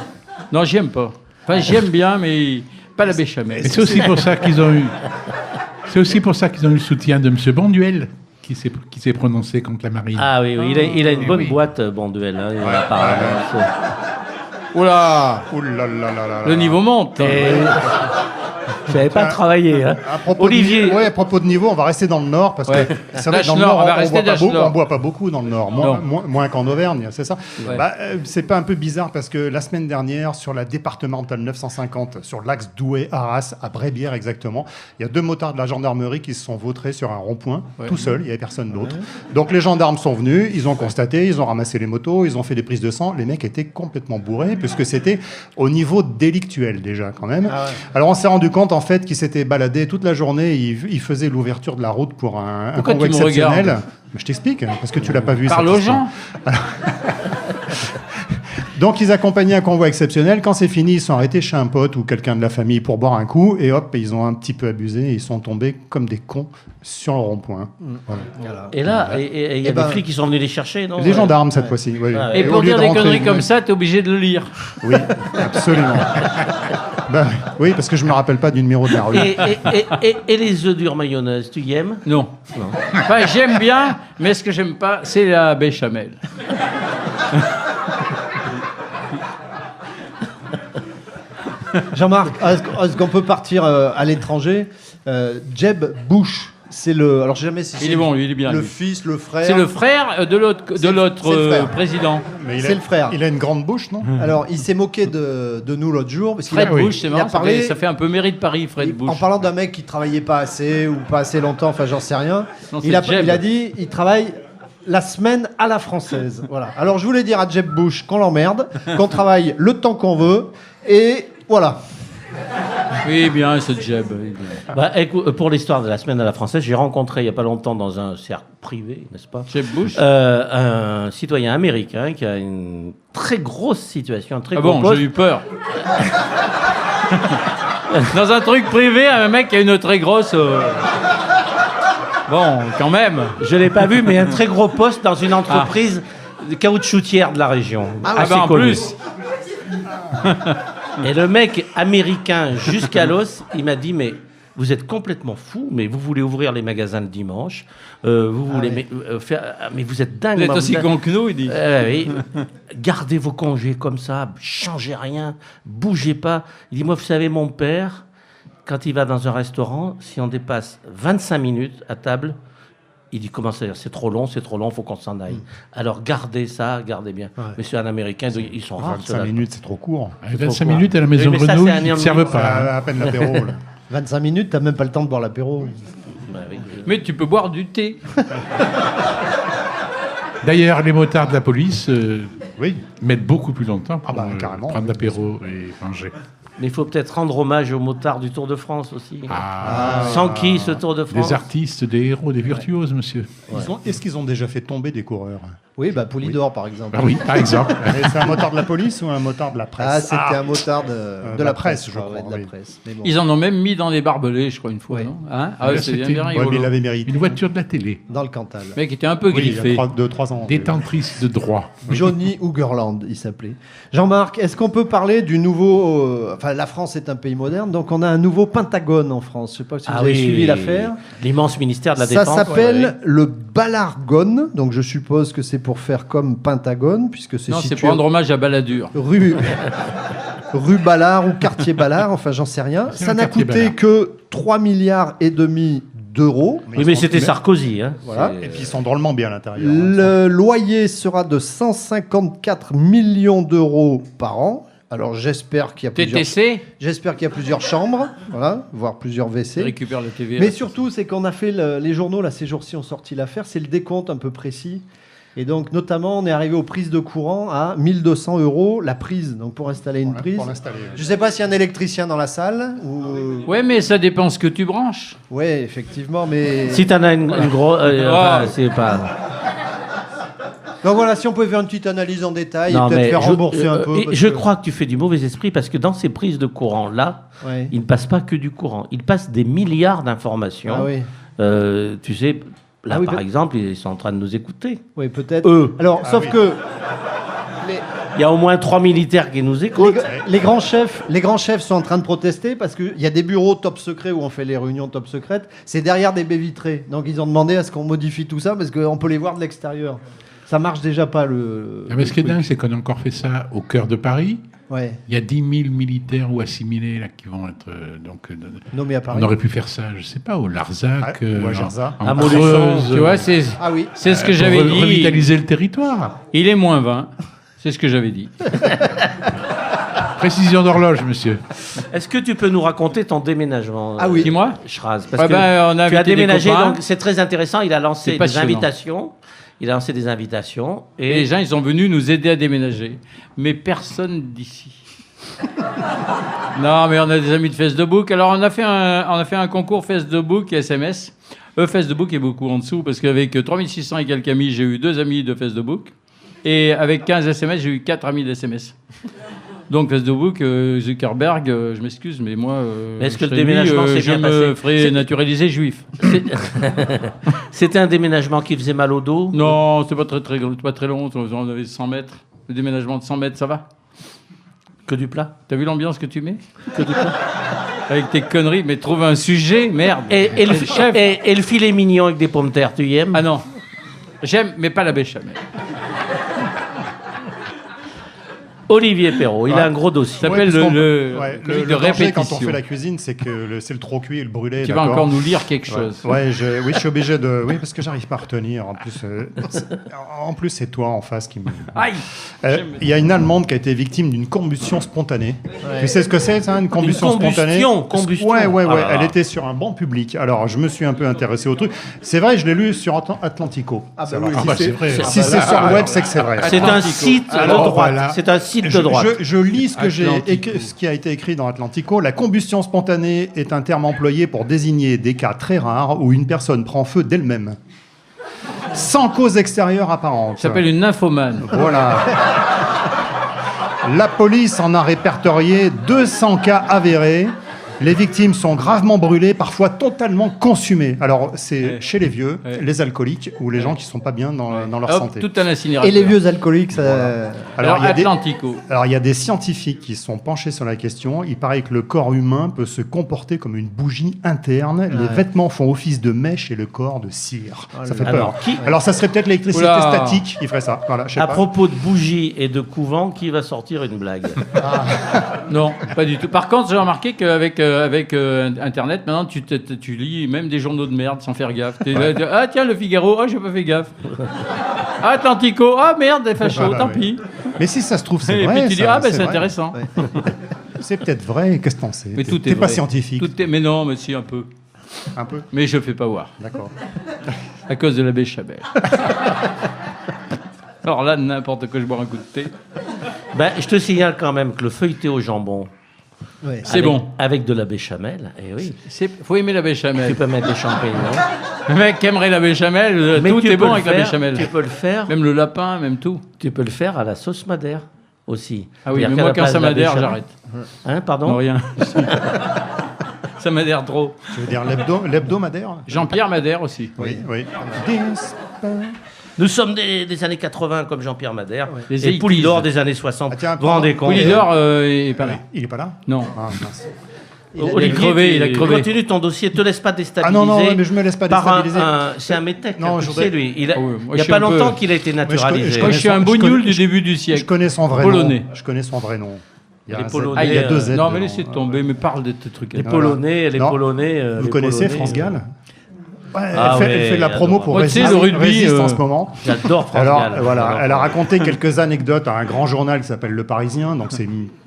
Non, j'aime pas. Enfin, j'aime bien, mais pas la béchamel. Et c'est aussi pour ça qu'ils ont eu. C'est aussi pour ça qu'ils ont eu le soutien de M. Bonduel, qui s'est prononcé contre la marine. Ah oui, il a une bonne boîte, Bonduel. Hein, apparemment. Oula, Ouh là là là là le là. niveau monte. Je n'avais pas travaillé. Hein. À propos Olivier. à propos de niveau, on va rester dans le Nord parce Ouais. que c'est vrai que dans le Nord, Nord, on va rester on boit pas beaucoup dans le Nord, moins qu'en Auvergne, c'est ça. Ouais. C'est pas un peu bizarre parce que la semaine dernière, sur la départementale 950, sur l'axe Douai-Arras, à Brébière exactement, il y a 2 motards de la gendarmerie qui se sont vautrés sur un rond-point, tout seuls, il n'y avait personne d'autre. Donc les gendarmes sont venus, ils ont constaté, ils ont ramassé les motos, ils ont fait des prises de sang, les mecs étaient complètement bourrés puisque c'était au niveau délictuel déjà quand même. Alors on s'est rendu compte en fait qu'ils s'étaient baladés toute la journée, ils faisaient l'ouverture de la route pour un Pourquoi convoi tu me exceptionnel. regardes Mais je t'explique, parce que tu l'as pas vu. Parle cette aux histoire. gens. Donc ils accompagnaient un convoi exceptionnel. Quand c'est fini, ils sont arrêtés chez un pote ou quelqu'un de la famille pour boire un coup. Et hop, ils ont un petit peu abusé. Et ils sont tombés comme des cons sur le rond-point. Voilà. Et là, il y a des flics qui sont venus les chercher, non? Les gendarmes cette fois-ci. Oui. Ah, Et au pour lieu dire de des rentrer- conneries comme ça, t'es obligé de le lire. Oui, absolument. Ben, oui, parce que je me rappelle pas du numéro de la rue. Et les œufs durs mayonnaise, tu y aimes? Non. Enfin, j'aime bien, mais ce que j'aime pas, c'est la béchamel. Jean-Marc, est-ce qu'on peut partir à l'étranger Jeb Bush, c'est le. Alors, j'ai jamais. Il est bon, lui, il est bien. Le lui. fils, le frère. C'est le frère de l'autre C'est le frère. président. Mais C'est le frère. Il a une grande bouche, non? Alors, il s'est moqué de nous l'autre jour. Parce qu'il Fred a- Bush, c'est il a marrant, parlé- ça fait un peu mairie de Paris, Fred Bush. En parlant d'un mec qui travaillait pas assez ou pas assez longtemps, enfin j'en sais rien. Non, il, a, c'est Jeb. il a dit il travaille la semaine à la française. Voilà. Alors je voulais dire à Jeb Bush qu'on l'emmerde, qu'on travaille le temps qu'on veut et voilà. Oui, bien, ce Jeb. Bah, écoute, pour l'histoire de la semaine à la française, j'ai rencontré il n'y a pas longtemps dans un cercle privé, n'est-ce pas, Jeb Bush. un citoyen américain qui a une très grosse situation, un très Ah gros bon, poste. j'ai eu peur. Dans un truc privé, un mec qui a une très grosse. Bon, quand même. Je l'ai pas vu, mais un très gros poste dans une entreprise caoutchoutière de la région. Ah assez bah en connue. plus. Et le mec américain jusqu'à l'os, il m'a dit mais vous êtes complètement fou, mais vous voulez ouvrir les magasins le dimanche, vous voulez faire, mais vous êtes dingue. Vous êtes moi, aussi êtes- con que nous, il dit. Oui. Gardez vos congés comme ça, changez rien, bougez pas. Il dit moi vous savez mon père, quand il va dans un restaurant, si on dépasse 25 minutes à table, il dit comment ça, c'est trop long, faut qu'on s'en aille. Alors gardez ça, gardez bien. Mais c'est un Américain, ils sont rares. 25 minutes, c'est trop court. 25 minutes à la maison Oui, mais ça, Grenouille, c'est un ils ne homme servent libre. pas. hein. À peine l'apéro. là. 25 minutes, t'as même pas le temps de boire l'apéro. Bah oui. Mais tu peux boire du thé. D'ailleurs, les motards de la police Oui. mettent beaucoup plus longtemps pour carrément, prendre oui, l'apéro et manger. Mais il faut peut-être rendre hommage aux motards du Tour de France aussi. Ah, Sans qui ce Tour de France? des artistes, des héros, des virtuoses, monsieur. Est-ce qu'ils ont déjà fait tomber des coureurs? Oui, bah Poulidor par exemple. Ah oui, par exemple. Et c'est un motard de la police ou un motard de la presse? Ah, c'était un motard de la presse, je crois. crois, De la oui. presse. Mais bon. Ils en ont même mis dans les barbelés, je crois, une fois, Ouais. non hein Ah, Là, c'est bien, c'était bien une- rigolo. Ouais, mais il l'avait mérité. Une voiture de la télé. Dans le Cantal. Le mec était un peu Oui, il y griffé. a 2-3 ans. Détentrice de droit. Johnny Hoogerland, il s'appelait. Jean-Marc, est-ce qu'on peut parler du nouveau... Enfin, la France est un pays moderne, donc on a un nouveau Pentagone en France. Je ne sais pas si vous avez suivi l'affaire. L'immense ministère de la Ça Défense. s'appelle le Ballargone, donc je suppose que c'est pour faire comme Pentagone, puisque c'est Non, c'est situé pour rendre hommage à Balladur. rue Ballard ou quartier Ballard, enfin j'en sais rien. C'est Ça un n'a quartier coûté Ballard. que 3 milliards et demi d'euros. Oui, mais c'était Sarkozy. Hein. Voilà. Et puis ils sont drôlement bien à l'intérieur. Le loyer sera de 154 millions d'euros par an. Alors j'espère qu'il y a TTC, j'espère qu'il y a plusieurs chambres, voilà, voire plusieurs tu WC. récupères le TVA. Mais surtout, c'est qu'on a fait les journaux là ces jours-ci ont sorti l'affaire, c'est le décompte un peu précis. Et donc notamment, on est arrivé aux prises de courant à 1200 € la prise, donc pour installer une prise. Pour l'installer. Je sais pas s'il y a un électricien dans la salle ou. Ouais, mais ça dépend ce que tu branches. Ouais, effectivement, mais. Si t'en as une grosse. Ah. c'est pas. Donc voilà, si on pouvait faire une petite analyse en détail Non, et peut-être mais faire rembourser un peu. parce je que- crois que tu fais du mauvais esprit parce que dans ces prises de courant-là, Ouais. il ne passe pas que du courant. Il passe des milliards d'informations. Ah oui. Tu sais, là, Ah oui, par peut- exemple, ils sont en train de nous écouter. Oui, peut-être. Eux. Alors, sauf oui. que Il y a au moins 3 militaires qui nous écoutent. les grands chefs sont en train de protester parce qu'il y a des bureaux top secrets où on fait les réunions top secrètes. C'est derrière des baies vitrées. Donc ils ont demandé à ce qu'on modifie tout ça parce qu'on peut les voir de l'extérieur. Ça marche déjà pas le. Ah, mais ce qui est le dingue, truc. c'est qu'on a encore fait ça au cœur de Paris. Ouais. Il y a 10 000 militaires ou assimilés là, qui vont être. Nommé à Paris. on aurait pu faire ça, je sais pas, au Larzac, ou à Jarza. en À Montluçon, Creuse, Tu vois, c'est Ah oui. c'est ce que pour j'avais dit. revitaliser le territoire. Il est moins 20. C'est ce que j'avais dit. Précision d'horloge, monsieur. Est-ce que tu peux nous raconter ton déménagement Ah oui. Dis-moi. Schraz, parce Ah que ben, on a tu as invité des déménagé, copains. donc c'est très intéressant. Il a lancé C'est des passionnant. invitations. Il a lancé des invitations. Et Et les gens, ils sont venus nous aider à déménager. Mais personne d'ici. Non, mais on a des amis de Facebook. Alors, on a fait un concours Facebook et SMS. Facebook est beaucoup en dessous parce qu'avec 3600 et quelques amis, j'ai eu 2 amis de Facebook. Et avec 15 SMS, j'ai eu 4 amis d'SMS. Donc Facebook, Zuckerberg, je m'excuse, mais moi, Est-ce que je le serai déménagement s'est je bien me passé ferai C'est- naturaliser juif. c'était un déménagement qui faisait mal au dos. Non, c'était pas très long. On avait 100 mètres. Le déménagement de 100 mètres, ça va? Que du plat. T'as vu l'ambiance que tu mets? Que du plat. Avec tes conneries, mais trouve un sujet, merde. Et le, chef. et le filet mignon avec des pommes de terre, tu y aimes? Ah non. J'aime, mais pas la béchamel. Olivier Perrault, il a un gros dossier. Ça s'appelle parce qu'on- le ouais, comique de danger répétition. quand on fait la cuisine, c'est que c'est le trop cuit et le brûlé. Tu vas d'accord. encore nous lire quelque chose. Ouais, oui, je suis obligé de. Oui, parce que j'arrive pas à retenir. En plus, c'est toi en face qui me. Aïe. Il y a une Allemande qui a été victime d'une combustion spontanée. Tu sais ce que c'est, ça, une combustion spontanée? Combustion. Ouais. Ah là Elle là. était sur un banc public. Alors, je me suis un peu intéressé au truc. C'est vrai, je l'ai lu sur Atlantico. Ah bah Ça va. oui. Ah bah, c'est vrai. Si c'est sur le web, c'est que c'est vrai. C'est un site de Alors, droite. voilà. C'est un site de droite. Je lis Atlantico. ce qui a été écrit dans Atlantico. La combustion spontanée est un terme employé pour désigner des cas très rares où une personne prend feu d'elle-même, sans cause extérieure apparente. Ça s'appelle une nymphomane. Voilà. La police en a répertorié 200 cas avérés. Les victimes sont gravement brûlées, parfois totalement consumées. Alors, c'est Ouais. chez les vieux, Ouais. les alcooliques ou les gens qui ne sont pas bien dans leur Hop, santé. tout un incinérateur. Et les vieux alcooliques, ça. Alors, il y a des- Atlantico. Alors, il y a des scientifiques qui se sont penchés sur la question. Il paraît que le corps humain peut se comporter comme une bougie interne. Les vêtements font office de mèche et le corps de cire. Ça fait peur. Alors, ça serait peut-être l'électricité Oula. statique qui ferait ça. Voilà, je sais À pas. propos de bougies et de couvent, qui va sortir une blague? Non, pas du tout. Par contre, j'ai remarqué qu'avec Internet, maintenant, tu lis même des journaux de merde sans faire gaffe. Ah tiens, le Figaro, oh, j'ai pas fait gaffe. Atlantico, ah merde, des fachos, Voilà, tant ouais. pis. Mais si ça se trouve, c'est Et vrai. puis tu dis, ça, ah ben c'est vrai. intéressant. C'est peut-être vrai. Qu'est-ce que t'en sais? Mais tout T'es est pas vrai. scientifique. Tout est... Mais non, mais si, un peu. Un peu. Mais je fais pas voir. D'accord. À cause de la béchamel. Alors là, n'importe quoi, je bois un coup de thé. Ben, je te signale quand même que le feuilleté au jambon, Ouais. C'est avec- bon. avec de la béchamel, et oui, Faut aimer la tu béchamel. peux mettre des champignons. Le mec qui aimerait la béchamel, Mais tout tu est peux bon le avec la faire- béchamel. Tu peux le faire. Même le lapin, même tout. Tu peux le faire à la sauce madère aussi. Ah oui, C'est-à-dire mais qu'à moi, la quand place ça de la m'adhère, béchamel- j'arrête. Hein, pardon. Non, rien. Ça m'adhère trop. Tu veux dire l'hebdomadaire? Jean-Pierre m'adhère aussi. Oui, oui. Nous sommes des années 80 comme Jean-Pierre Madère Les et 80s. Poulidor des années 60. Ah, tiens, vous vous rendez compte? Poulidor est pas là. Il est pas là? Non. Ah, mince. Il a crevé, il a crevé. Continue ton dossier, te laisse pas déstabiliser. Ah non, non, mais je me laisse pas par déstabiliser. C'est un métèque, Non, tu je sais, voudrais- lui. Il Ah ouais, moi, y je a suis pas un peu- longtemps qu'il a été Moi, naturalisé. Moi, je suis un bougnoul du début du Je siècle. connais son vrai Polonais. nom. Je connais son vrai nom. Il y a Les un Z. Polonais, Ah, il y a deux Z Non, mais dedans. laissez tomber, mais parle de tes trucs. Les Voilà. Polonais, les Non. Polonais. Vous les connaissez Polonais, France Gall? Ouais, Ah elle fait de la ouais, promo adorable. pour Moi, tu sais, Résiste, le rugby, Résiste en ce moment. J'adore France Alors Gall. voilà, J'adore elle a France raconté quelques anecdotes à un grand journal qui s'appelle Le Parisien. Donc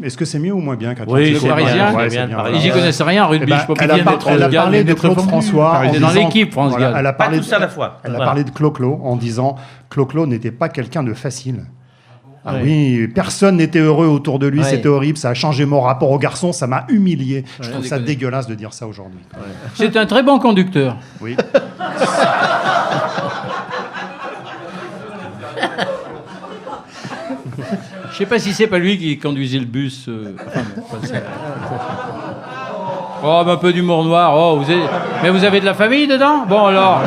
est-ce que c'est mieux ou moins bien qu'Atlantico? Oui, Le c'est Parisien, bien, Ouais, c'est c'est bien, bien, le voilà. Ils y Parisien. connaissent rien en rugby, Eh ben, je sais pas elle qui a, vient d'être elle a Gall, parlé de d'être Claude vendu. François. Elle en est dans disant- l'équipe, France voilà, Gall. elle a Pas parlé tous à la fois. Elle a Voilà. parlé de Clo-Clo en disant Clo-Clo n'était pas quelqu'un de facile. Ah Ouais. oui, personne n'était heureux autour de lui, Ouais. c'était horrible, ça a changé mon rapport au garçon, ça m'a humilié. Je trouve ça déconne. dégueulasse de dire ça aujourd'hui. C'est un très bon conducteur. Oui. Je sais pas si c'est pas lui qui conduisait le bus. Enfin, bon, pas ça. Oh, un peu d'humour noir. Oh, mais vous avez de la famille dedans? Bon alors.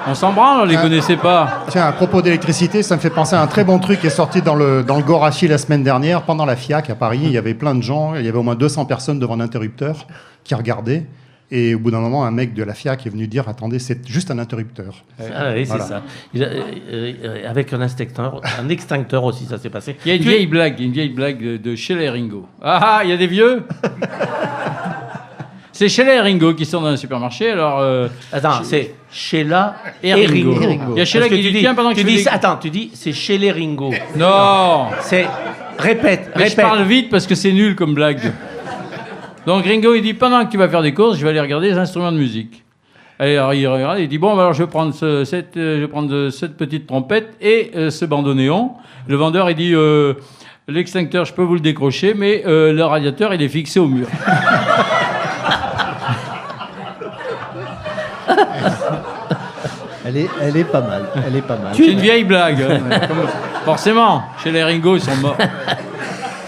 On s'en branle, on les connaissait pas. Tiens, à propos d'électricité, ça me fait penser à un très bon truc qui est sorti dans le Gorafi la semaine dernière. Pendant la FIAC à Paris, il y avait plein de gens, il y avait au moins 200 personnes devant l'interrupteur qui regardaient. Et au bout d'un moment, un mec de la FIAC est venu dire « Attendez, c'est juste un interrupteur. Ah oui, c'est Voilà. ça. Avec un extincteur aussi, ça s'est passé. Il y a une vieille blague de Sheila et Ringo. Ah, il y a des vieux. C'est Sheila et Ringo qui sont dans un supermarché, alors... Attends, c'est Sheila et et Ringo. Ringo. Il y a Sheila Parce que qui tu dit, tiens, pendant que tu je dis, fais des- attends, tu dis, c'est chez les Ringo. Non. C'est, répète, Mais je répète. parle vite parce que c'est nul comme blague. Donc Ringo, il dit, pendant que tu vas faire des courses, je vais aller regarder les instruments de musique. Alors il regarde, il dit, bon, alors je vais prendre cette petite trompette et ce bandoneon. Le vendeur, il dit, l'extincteur, je peux vous le décrocher, mais le radiateur, il est fixé au mur. Elle est pas mal. Elle est pas mal. C'est une vieille blague. Hein. Forcément, chez les Ringo, ils sont morts.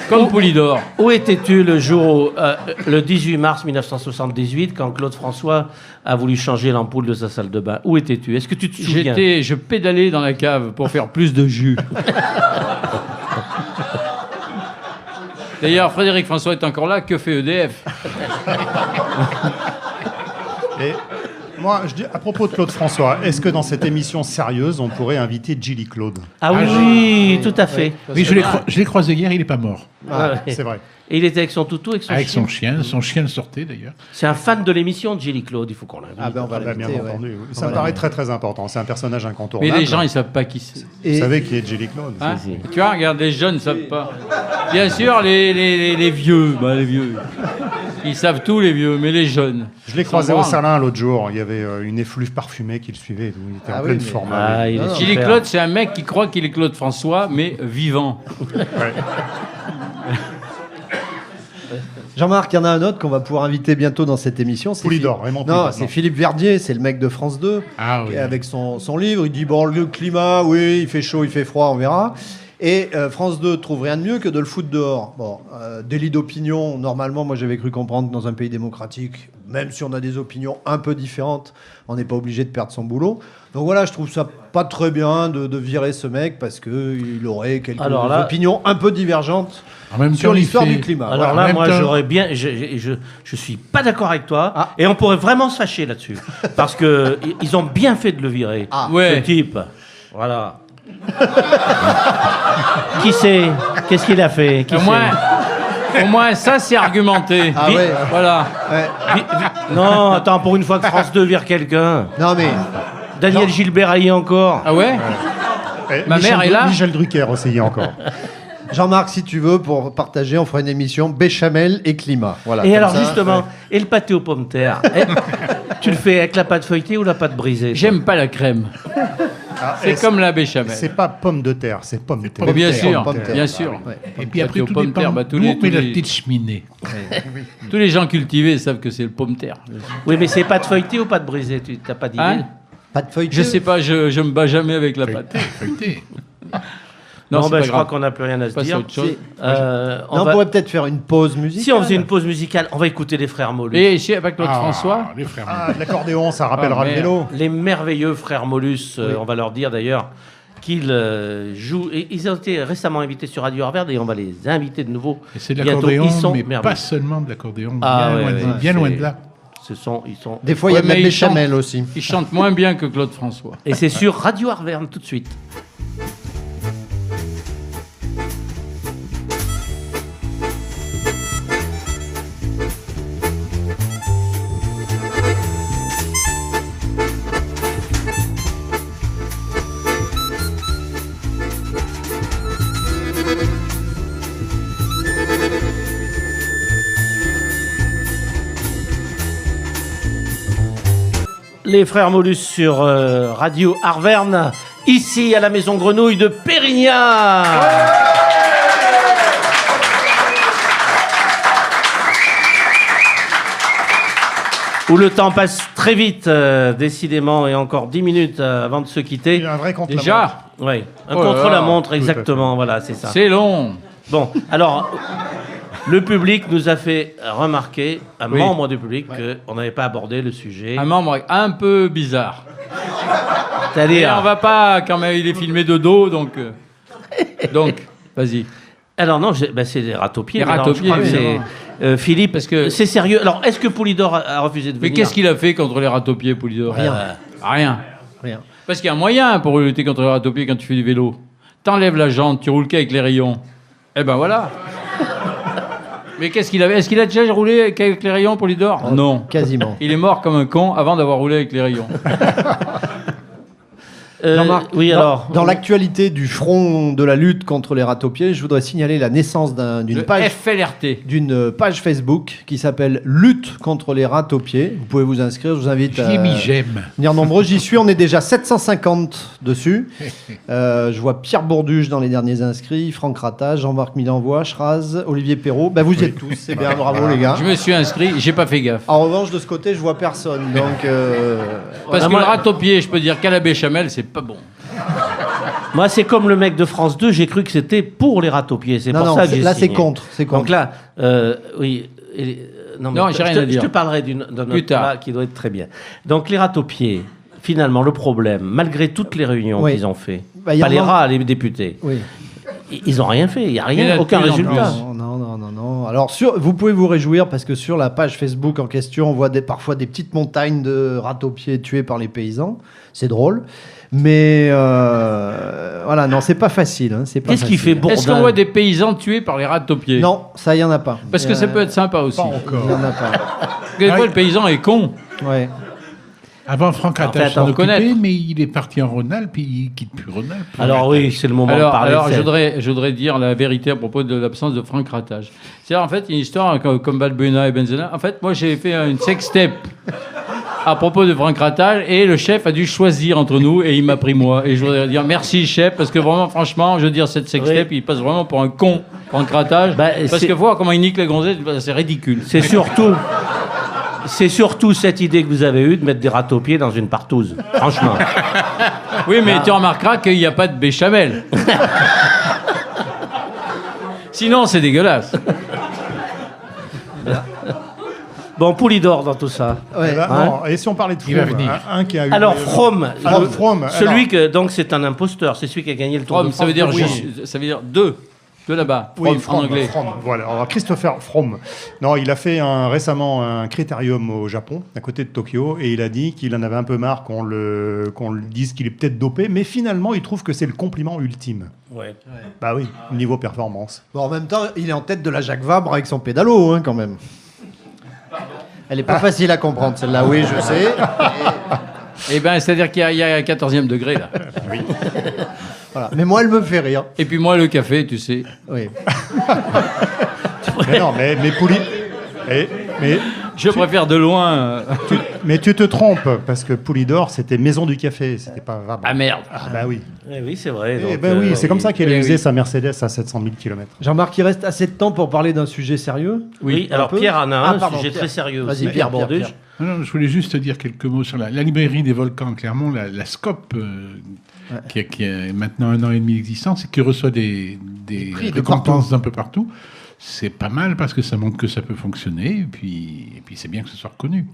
Comme Poulidor. Où étais-tu le jour, le 18 mars 1978, quand Claude François a voulu changer l'ampoule de sa salle de bain? Où étais-tu? Est-ce que tu te souviens? Je pédalais dans la cave pour faire plus de jus. D'ailleurs, Frédéric François est encore là. Que fait EDF? Et moi, je dis, à propos de Claude François, est-ce que dans cette émission sérieuse, on pourrait inviter Gilly Claude? Ah oui, tout à fait. Oui, je l'ai croisé hier, il n'est pas mort. Ah, C'est vrai. Et il était avec son toutou, avec son chien. Son chien le sortait d'ailleurs. C'est un fan de l'émission de Gilly Claude, il faut qu'on l'invite. Ah ben on va Ah bah, bien l'inviter, ouais. entendu. Oui. Ça me paraît très très important. C'est un personnage Mais incontournable. les gens, ils savent pas qui c'est. Vous Et- savez qui est Gilly Claude? Hein? Tu vois, regarde, les jeunes ne savent pas. Bien sûr, les vieux, les vieux. Ils savent tout, les vieux, mais les jeunes. Je l'ai Sans croisé au branle. Salin l'autre jour. Il y avait une effluve parfumée qui le suivait. et tout. Il était Ah en oui, pleine mais- forme. Ah, il est Gilly super. Claude, c'est un mec qui croit qu'il est Claude François, mais vivant. Ouais. Jean-Marc, il y en a un autre qu'on va pouvoir inviter bientôt dans cette émission. c'est Poulidor, Philippe- Raymond Non, Poulidor, c'est non. Philippe Verdier, c'est le mec de France 2. Ah oui. Et avec son livre, il dit bon, le climat, oui, il fait chaud, il fait froid, on verra. Et France 2 trouve rien de mieux que de le foutre dehors. Bon, délit d'opinion, normalement, moi j'avais cru comprendre que dans un pays démocratique, même si on a des opinions un peu différentes, on n'est pas obligé de perdre son boulot. Donc voilà, je trouve ça pas très bien de virer ce mec parce qu'il aurait quelques Alors là- opinions un peu divergentes En même sur temps, il l'histoire fait- du climat. Alors Voilà. là, même moi, temps- j'aurais bien. Je suis pas d'accord avec toi. Ah. Et on pourrait vraiment se fâcher là-dessus. Parce que ils ont bien fait de le virer. Ah. Ouais. Ce type. Voilà. Qui c'est? Qu'est-ce qu'il a fait? Qui Au moins, ça, c'est argumenté. Ah ouais. Voilà. Ouais. Non, attends, pour une fois que France 2 vire quelqu'un. Non mais Daniel Gilbert a y est encore. Ah ouais? Et Ma mère est là. Michel Drucker aussi, il y a encore. Jean-Marc, si tu veux, pour partager, on fera une émission béchamel et climat. Voilà. Et comme alors, ça, justement, ouais. et le pâté aux pommes de terre tu le fais avec la pâte feuilletée ou la pâte brisée? toi J'aime pas la crème. C'est comme la béchamel. C'est pas pomme de terre, c'est pomme de terre. Oh, bien sûr, pomme de terre. bien sûr. Ouais. Et puis après, Aux tout pommes de dépend terre, bah, d'où on met la petite cheminée. Tous les gens cultivés savent que c'est le pomme de terre. Oui, mais c'est pâte feuilletée ou pâte brisée? Tu n'as pas d'idée? Hein? Pas de feuilles. Je sais pas, je me bats jamais avec la pâte. Feuilleté. Non, c'est ben, pas je crois grave. qu'on n'a plus rien à se Passe à dire. autre chose. On pourrait peut-être faire une pause musicale. Si on faisait une pause musicale, on va écouter les frères Molus. Et chez avec Claude François. Les frères. Ah, de l'accordéon, ça rappellera le merde. vélo. Les merveilleux frères Molus, on va leur dire d'ailleurs qu'ils jouent. Et ils ont été récemment invités sur Radio Arverde et on va les inviter de nouveau. Et c'est de bientôt. l'accordéon, Ils sont mais merveilleux. pas seulement de l'accordéon. Ah, bien ouais, loin, ouais, bien loin c'est- de là. Ils sont. Des fois, il y a Ouais, même mais des ils chantent- chamelles aussi. Ils chantent moins bien que Claude François. Et c'est sur Radio Arverne tout de suite. Les frères Molus sur Radio Arverne, ici à la Maison Grenouille de Pérignan. Où le temps passe très vite, décidément, et encore 10 minutes avant de se quitter. Il y a un vrai contre Déjà, Oui, un Oh là là, contre-la-montre, exactement, voilà, c'est ça. c'est long. Bon, alors, le public nous a fait remarquer, un Oui. membre du public, qu'on n'avait pas abordé le sujet. Un membre un peu bizarre. Et C'est-à-dire, on va pas, quand même, il est filmé de dos, donc vas-y. alors non, c'est les râteaux-pieds. Les mais alors, râteaux-pieds, je crois que évidemment. c'est Philippe, Parce que- c'est sérieux. Alors, est-ce que Poulidor a refusé de venir? Mais qu'est-ce qu'il a fait contre les râteaux-pieds, Poulidor? Rien. Rien. Parce qu'il y a un moyen pour lutter contre les râteaux-pieds quand tu fais du vélo. T'enlèves la jante, tu roules qu'avec les rayons. Eh ben voilà. Mais qu'est-ce qu'il avait? Est-ce qu'il a déjà roulé qu'avec les rayons, Poulidor? Non. Quasiment. Il est mort comme un con avant d'avoir roulé avec les rayons. Jean-Marc, oui, dans- alors. Dans l'actualité du front de la lutte contre les râteaux-pieds, je voudrais signaler la naissance d'une Le page, FLRT. d'une page Facebook qui s'appelle Lutte contre les râteaux-pieds. Vous pouvez vous inscrire, je vous invite J'y à ai mis j'aime. venir nombreux. J'y suis, on est déjà 750 dessus. Je vois Pierre Bourduche dans les derniers inscrits, Franck Rata, Jean-Marc Milanvois, Schraz, Olivier Perrault. Ben, vous y êtes tous, c'est bien, bravo les gars. Je me suis inscrit, j'ai pas fait gaffe. En revanche, de ce côté, je vois personne. Donc, Parce Ah, que moi- le râteau-pied, je peux dire qu'à la béchamel, c'est pas bon. Moi, c'est comme le mec de France 2, j'ai cru que c'était pour les râteaux-pieds. C'est non, pour non, ça que j'ai là, c'est signé. contre. C'est contre. Donc là, oui. Non, Non, j'ai rien à dire. Je te parlerai d'un autre Plus tard. plat qui doit être très bien. Donc, les râteaux-pieds, finalement, le problème, malgré toutes les réunions Oui. qu'ils ont fait, Bah, il y pas en les a- rats, les députés, Oui. ils n'ont rien fait. Il n'y a Il y en rien, a aucun de plus en résultat. plus. Non. Alors, vous pouvez vous réjouir parce que sur la page Facebook en question, on voit parfois des petites montagnes de râteaux-pieds tués par les paysans. C'est drôle. Mais voilà, non, c'est pas facile. Hein, c'est pas Qu'est-ce qui facile. fait Bourdin? Est-ce qu'on voit des paysans tués par les râteaux-pieds? Non, ça, il n'y en a pas. Parce que ça peut être sympa aussi. Pas encore. Il n'y en a pas. Parce que des fois, le paysan est con. Ouais. Avant, Franck En fait, Attache s'en on occupait, connaît. mais il est parti en Rhône-Alpes, puis il quitte plus Rhône-Alpes. Alors oui, c'est le moment de parler. Alors de ça. je voudrais dire la vérité à propos de l'absence de Franck Ratage. C'est-à-dire, en fait, une histoire comme Balbuena et Benzena. En fait, moi, j'ai fait une sextape à propos de Franck Ratage et le chef a dû choisir entre nous et il m'a pris moi. Et je voudrais dire merci, chef, parce que vraiment, franchement, je veux dire, cette sextape, il passe vraiment pour un con, Franck Ratage. Bah, parce c'est- que voir comment il nique les gonzesses, c'est ridicule. C'est surtout cette idée que vous avez eue de mettre des râteaux-pieds dans une partouze. Franchement. Oui, mais tu remarqueras qu'il n'y a pas de béchamel. Sinon, c'est dégueulasse. Bon, Poulidor dans tout ça. Ouais. Eh ben, Hein non, et si on parlait de Il va Froome, venir. un qui a eu. Alors, From, Alors, From, celui alors- que donc c'est un imposteur, c'est celui qui a gagné le Tour de France. Ça veut dire, Oui. ça veut dire deux là-bas, Oui, en anglais. From, voilà. Alors, Christopher From. Non, il a fait récemment un critérium au Japon, à côté de Tokyo, et il a dit qu'il en avait un peu marre qu'on le dise qu'il est peut-être dopé, mais finalement, il trouve que c'est le compliment ultime. Ouais. Bah oui, niveau performance. Bon, en même temps, il est en tête de la Jacques Vabre avec son pédalo, hein, quand même. Elle est pas facile à comprendre, celle-là. Oui, je sais. Eh bien, c'est-à-dire qu'il y a un 14e degré, là. Voilà. Mais moi, elle me fait rire. Et puis moi, le café, tu sais. Oui. Mais non, mais Je préfère de loin. Mais tu te trompes, parce que Poulidor, c'était Maison du Café, c'était pas Vabre. Ah merde. Ah bah oui. Eh oui, c'est vrai. Eh donc, ben oui, c'est comme ça qu'il a oui, usé oui. sa Mercedes à 700 000 km. Jean-Marc, il reste assez de temps pour parler d'un sujet sérieux. Oui, un alors peu. Pierre en a Ah, un pardon, sujet Pierre. très sérieux Vas-y, aussi. Pierre, Borduge. Pierre. Non, je voulais juste dire quelques mots sur la librairie des volcans à Clermont, la SCOP, qui a maintenant 1 an et demi d'existence et qui reçoit des prix de récompenses d'un peu partout. C'est pas mal parce que ça montre que ça peut fonctionner et puis c'est bien que ce soit reconnu.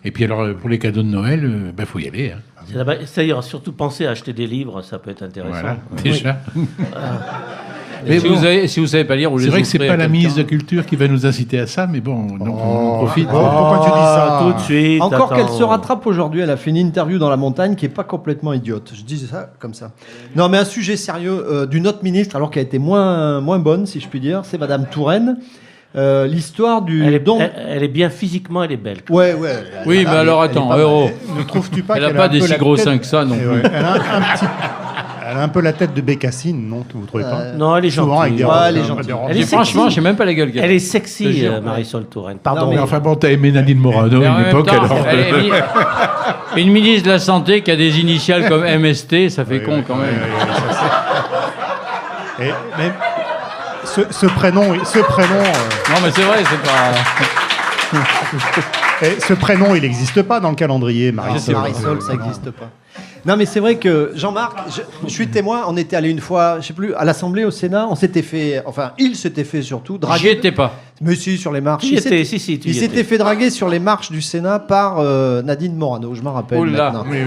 Et puis alors, pour les cadeaux de Noël, faut y aller. Hein. C'est-à-dire, surtout penser à acheter des livres, ça peut être intéressant. Voilà, déjà. Mais si vous savez pas lire, vous C'est les vrai que c'est offrez pas à la quelqu'un. ministre de la Culture qui va nous inciter à ça, mais bon, on en profite. Pourquoi tu dis ça Tout de suite. Encore attends. qu'elle se rattrape aujourd'hui, elle a fait une interview dans La Montagne qui est pas complètement idiote. Je dis ça comme ça. Non, mais un sujet sérieux d'une autre ministre, alors qu'elle a été moins bonne, si je puis dire, c'est Madame Touraine. L'histoire du Elle est, don. elle est bien physiquement, elle est belle. Ouais. Oui, mais alors attends, héros. Ne trouves-tu pas Elle n'a qu'elle pas a un des peu si la gros tête- seins que ça non Eh plus. ouais, elle a un peu la tête de Bécassine, non? Vous trouvez pas? Non, elle est Souvent avec gentille. des Ouais, robes, elle est un peu gentille. des robes. Elle est Et franchement, sexy. je sais même pas la gueule qu'elle a. Elle est Je te sexy, jure. Marisol Touraine. Non, Pardon. mais- Mais enfin bon, t'as aimé Nadine Morano Mais à en une même époque, temps, alors. elle est une ministre de la Santé qui a des initiales comme MST, ça fait con quand même. Mais ce prénom, Non, mais c'est vrai, c'est pas. ce prénom, il n'existe pas dans le calendrier, Marisol. Marisol, ça n'existe pas. Non, mais c'est vrai que Jean-Marc, je suis témoin. On était allé une fois, je sais plus, à l'Assemblée, au Sénat. On s'était fait, enfin, il s'était fait surtout J'y draguer. étais pas. Mais si, sur les marches. Tu y étais, si, tu Il y s'était étais. fait draguer sur les marches du Sénat par Nadine Morano, je m'en rappelle Oh là. maintenant. Oui.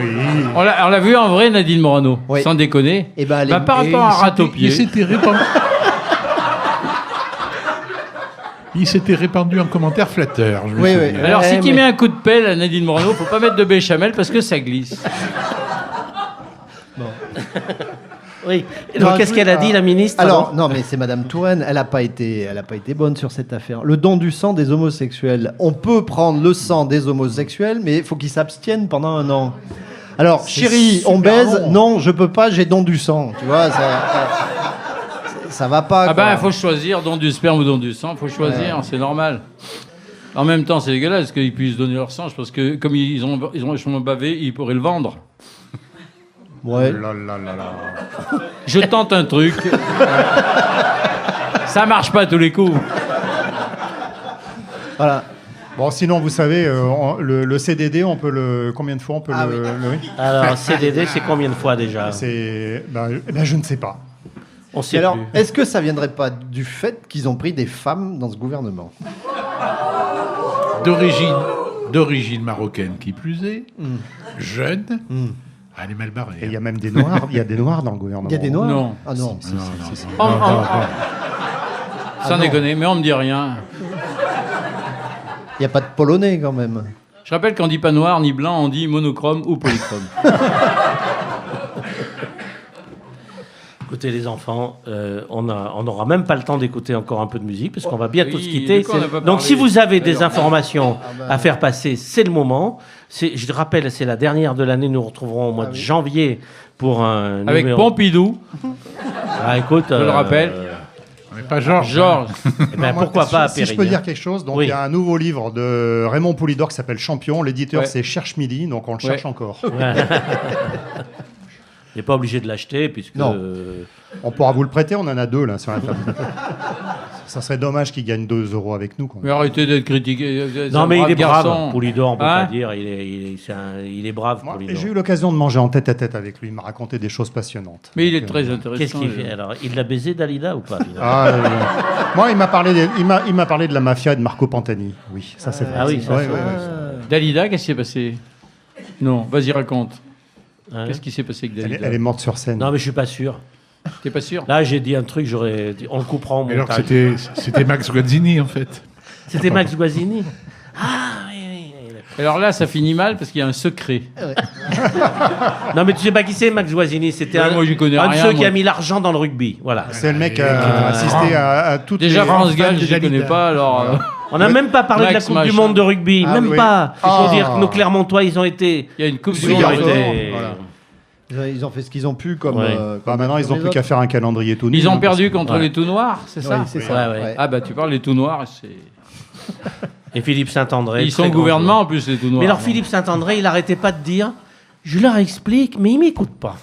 On l'a vu en vrai, Nadine Morano, Oui. sans déconner. Et ben, elle Bah, est- par rapport à Il Ratopier. s'était répandu. Il s'était répandu en commentaire flatteur. Je me Oui, souviens. oui. Alors, si Ouais, tu mais- mets un coup de pelle à Nadine Morano, faut pas mettre de béchamel parce que ça glisse. Oui. Et Non, donc, qu'est-ce je- qu'elle a dit, la ministre Alors, non, mais c'est Madame Touraine, elle n'a pas été bonne sur cette affaire. Le don du sang des homosexuels. On peut prendre le sang des homosexuels, mais il faut qu'ils s'abstiennent pendant 1 an. Alors, chérie, on super baise? long. Non, je peux pas, j'ai don du sang. Tu vois, ça va pas. Ah quoi. ben, il faut choisir, don du sperme ou don du sang, il faut choisir, c'est normal. En même temps, c'est dégueulasse qu'ils puissent donner leur sang, parce que comme ils ont vachement bavé, ils pourraient le vendre. Ouais. Là, là, là, là. Je tente un truc. Ça marche pas à tous les coups. Voilà. Bon, sinon, vous savez, le CDD, on peut le... Combien de fois on peut Ah le... Alors, CDD, c'est combien de fois déjà C'est... Ben, je ne sais pas. On Et sait alors, plus. est-ce que ça viendrait pas du fait qu'ils ont pris des femmes dans ce gouvernement? D'origine marocaine, qui plus est, jeune, elle est mal barrée. Et il y a même des noirs, il y a des noirs dans le gouvernement. Il y a des noirs? Non. Ah non. Sans déconner, mais on me dit rien. Il n'y a pas de polonais quand même. Je rappelle qu'on dit pas noir ni blanc, on dit monochrome ou polychrome. Écoutez, les enfants, on n'aura même pas le temps d'écouter encore un peu de musique, parce qu'on va bientôt Oui, se quitter. de quoi on n'a pas Donc, parlé si vous avez des d'ailleurs. informations à faire passer, c'est le moment. Je te rappelle, c'est la dernière de l'année. Nous nous retrouverons au mois de janvier pour un Avec numéro... Pompidou, Ah, écoute, je le rappelle. Mais pas Georges. Georges. eh ben, Moi, pourquoi pas à si je peux Périgny, dire hein. quelque chose, donc Oui. il y a un nouveau livre de Raymond Poulidor qui s'appelle Champion. L'éditeur, Ouais. c'est Cherche Midi, donc on le cherche encore. Il n'est pas obligé de l'acheter, puisque... Non. On pourra vous le prêter, on en a 2 là sur la table. Ça serait dommage qu'il gagne 2 euros avec nous. Quoi. Mais arrêtez d'être critiqué. Non, mais il est brave. garçon. Poulidor, on peut Hein pas dire. Il est brave, Moi, Poulidor. j'ai eu l'occasion de manger en tête à tête avec lui. Il m'a raconté des choses passionnantes. Mais il est Donc, très intéressant. Qu'est-ce qu'il fait alors? Il l'a baisé, Dalida, ou pas finalement Moi, il m'a parlé, il m'a parlé de la mafia et de Marco Pantani. Oui, ça c'est vrai. Ah oui, ça, Ouais, c'est ouais, vrai. ouais. Dalida, qu'est-ce qui s'est passé? Non, vas-y, raconte. Hein? Qu'est-ce qui s'est passé avec Elle, Dalida? elle est morte sur scène. Non, mais je suis pas sûr. T'es pas sûr? Là, j'ai dit un truc, on le coupera en Mais alors que montage. c'était Max Guazzini, en fait. C'était Max Guazzini. Ah, oui. Alors là, ça finit mal parce qu'il y a un secret. Non, mais tu sais pas qui c'est, Max Guazzini? C'était Ouais, un, moi, j'y connais un de rien, ceux qui moi. a mis l'argent dans le rugby. Voilà. C'est le mec qui a assisté à toutes Déjà, les France fans Gall, de je ne connais Dalida. pas, alors... On n'a même pas parlé de la Max Coupe du machin. Monde de rugby. Ah même oui. pas. Il faut Ah. dire que nos Clermontois, ils ont été... Il y a une Coupe du Oui, Monde. alors, été- voilà. Ils ont fait ce qu'ils ont pu comme. Ouais. Bah, maintenant, ils n'ont plus qu'à faire un calendrier tout nu. Ils ont hein, perdu parce contre Ouais. les tout noirs, c'est ça? Oui, c'est ça. Ouais, ouais. Ah bah tu parles des tout noirs, c'est... Et Philippe Saint-André. Ils sont très au grand gouvernement, joueur. en plus, les tout noirs. Mais alors Philippe Saint-André, il n'arrêtait pas de dire, je leur explique, mais ils m'écoutent pas.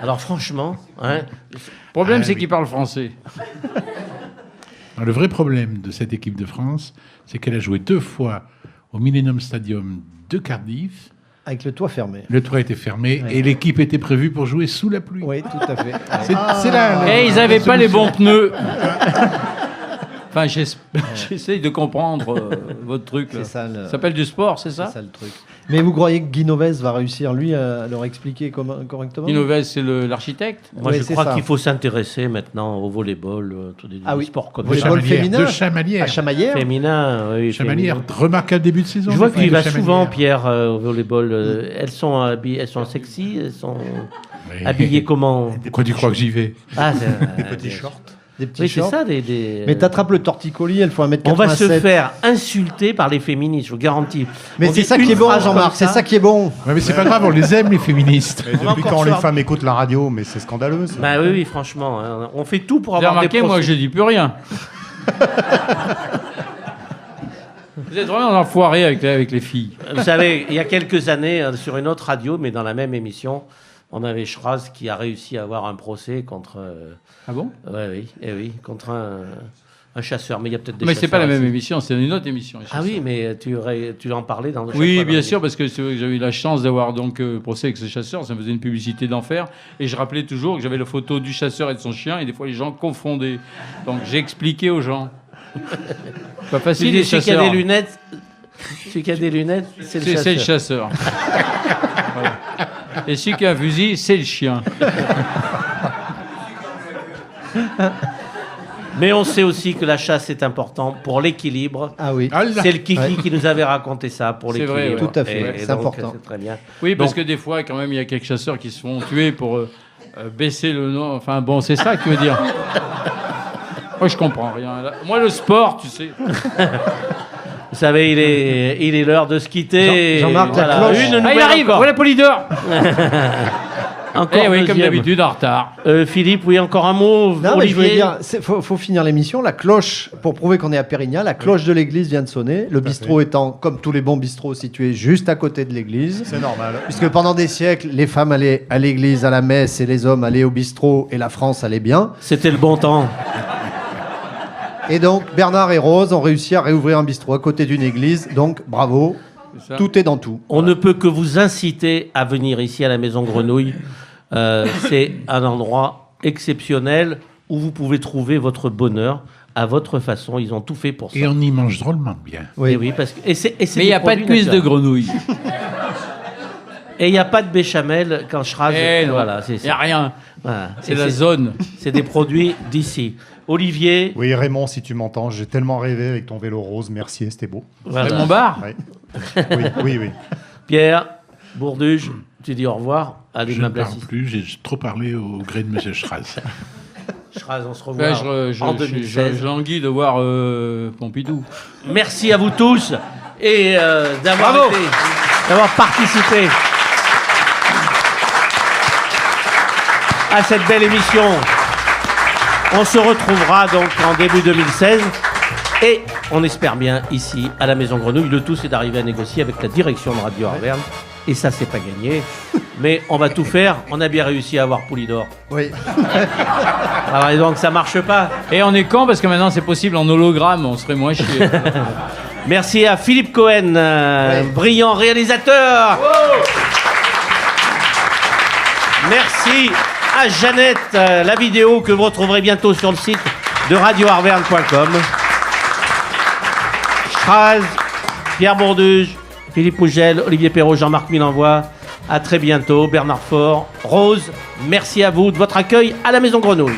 Alors franchement, hein, Le problème, c'est oui. qu'ils parlent français. Alors, le vrai problème de cette équipe de France, c'est qu'elle a joué 2 fois au Millennium Stadium de Cardiff. Avec le toit fermé. Le toit était fermé et l'équipe était prévue pour jouer sous la pluie. Oui, tout à fait. C'est là. Et ils n'avaient pas les bons pneus. Enfin, j'essaye de comprendre votre truc. Là. C'est ça, Ça s'appelle du sport, c'est ça? C'est ça le truc. Mais vous croyez que Guy Novès va réussir, lui, à leur expliquer correctement? Guy Novès, c'est l'architecte? moi Oui, je c'est crois ça. qu'il faut s'intéresser maintenant au volleyball, tous des sports comme ça. Volleyball féminin De Chamalières. À Chamaillères. Féminin, oui. Chamalières, féminin. remarquable début de saison. Je vois des qu'il filles va de souvent, Chamalières. Pierre, au volleyball. Elles sont habillées, elles sont sexy, elles sont Oui. habillées comment? Pourquoi tu crois que j'y vais? Ah, c'est Petits shorts. Des petits Oui, c'est shorts. ça, des... Mais t'attrapes le torticolis, elles font 1m87. On va se faire insulter par les féministes, je vous garantis. Mais On c'est dit ça une qui est bon, phrase Jean-Marc, comme c'est ça qui est bon. Ouais, mais c'est pas grave, on les aime, les féministes. Mais On va depuis encore quand les faire- femmes écoutent la radio, mais c'est scandaleux. Ça. Bah oui, franchement, hein, on fait tout pour Vous avez avoir des remarqué, moi, procès. je dis plus rien. Vous êtes vraiment un enfoiré avec les filles. Vous savez, il y a quelques années, sur une autre radio, mais dans la même émission, on avait Schraz qui a réussi à avoir un procès contre... Ah bon? oui, contre un chasseur. Mais il y a peut-être des Mais c'est pas la chasseurs même ici. émission, c'est une autre émission. les Ah oui, chasseurs. mais tu en parlais dans le Oui, bien sûr, parce que j'avais eu la chance d'avoir donc procès avec ce chasseur. Ça me faisait une publicité d'enfer. Et je rappelais toujours que j'avais la photo du chasseur et de son chien. Et des fois, les gens confondaient. Donc, j'ai expliqué aux gens. Pas facile, les Celui qui a chasseurs. des lunettes, c'est le C'est le chasseur. chasseur. Voilà. Et celui qui a un fusil, c'est le chien. Mais on sait aussi que la chasse est importante pour l'équilibre. Ah oui. Ah là. C'est le Kiki Ouais. qui nous avait raconté ça pour C'est l'équilibre. vrai, ouais. Tout à fait, Et c'est donc, important. C'est très bien. Oui, parce Donc- que des fois, quand même, il y a quelques chasseurs qui se font tuer pour baisser le nom. Enfin, bon, c'est ça que tu veux dire. Moi, je comprends rien. Là. Moi, le sport, tu sais. Vous savez, il est l'heure de se quitter. Jean-Marc, la cloche. Une Ah, nouvelle il arrive. encore. Voilà Polydor. Encore Eh oui, comme deuxième. d'habitude, en retard. Philippe, oui, encore un mot. Non, mais je voulais Olivier. dire, faut finir l'émission. La cloche, pour prouver qu'on est à Pérignan, la cloche de l'église vient de sonner. Le bistrot étant, comme tous les bons bistrots, situé juste à côté de l'église. C'est normal. Puisque pendant des siècles, les femmes allaient à l'église, à la messe, et les hommes allaient au bistrot, et la France allait bien. C'était le bon temps. Et donc, Bernard et Rose ont réussi à réouvrir un bistrot à côté d'une église. Donc, bravo. C'est ça. Tout est dans tout. On ne peut que vous inciter à venir ici à la Maison Grenouille. C'est un endroit exceptionnel où vous pouvez trouver votre bonheur à votre façon. Ils ont tout fait pour ça. Et on y mange drôlement bien. Et oui, parce que c'est Mais il n'y a pas de cuisse de grenouille. Et il n'y a pas de béchamel quand je rase. Eh non. Voilà, c'est Il n'y a ça. rien. Voilà. C'est Et la zone. C'est des produits d'ici. Olivier, Oui, Raymond, si tu m'entends, j'ai tellement rêvé avec ton vélo rose. Merci, c'était beau. voilà. Mon bar. Ouais. Oui. Pierre, Bourduge, tu dis au revoir. Allez, Je ma ne parle Blassis. plus, j'ai trop parlé au gré de M. Schraz. Schraz, on se revoit Ouais, en 2016. je languis de voir Pompidou. Merci à vous tous et d'avoir participé à cette belle émission. On se retrouvera donc en début 2016 et on espère bien ici à la Maison Grenouille. Le tout, c'est d'arriver à négocier avec la direction de Radio Arverne. Et ça, c'est pas gagné. Mais on va tout faire. On a bien réussi à avoir Poulidor. Oui. Alors, et donc, ça marche pas. Et on est con parce que maintenant c'est possible en hologramme, on serait moins chier. Merci à Philippe Cohen, brillant réalisateur. Merci à Jeannette, la vidéo que vous retrouverez bientôt sur le site de radioarverne.com. Schraz, Pierre Bourduge, Philippe Pougel, Olivier Perrault, Jean-Marc Milenvoix. À très bientôt. Bernard Faure, Rose, merci à vous de votre accueil à la Maison Grenouille.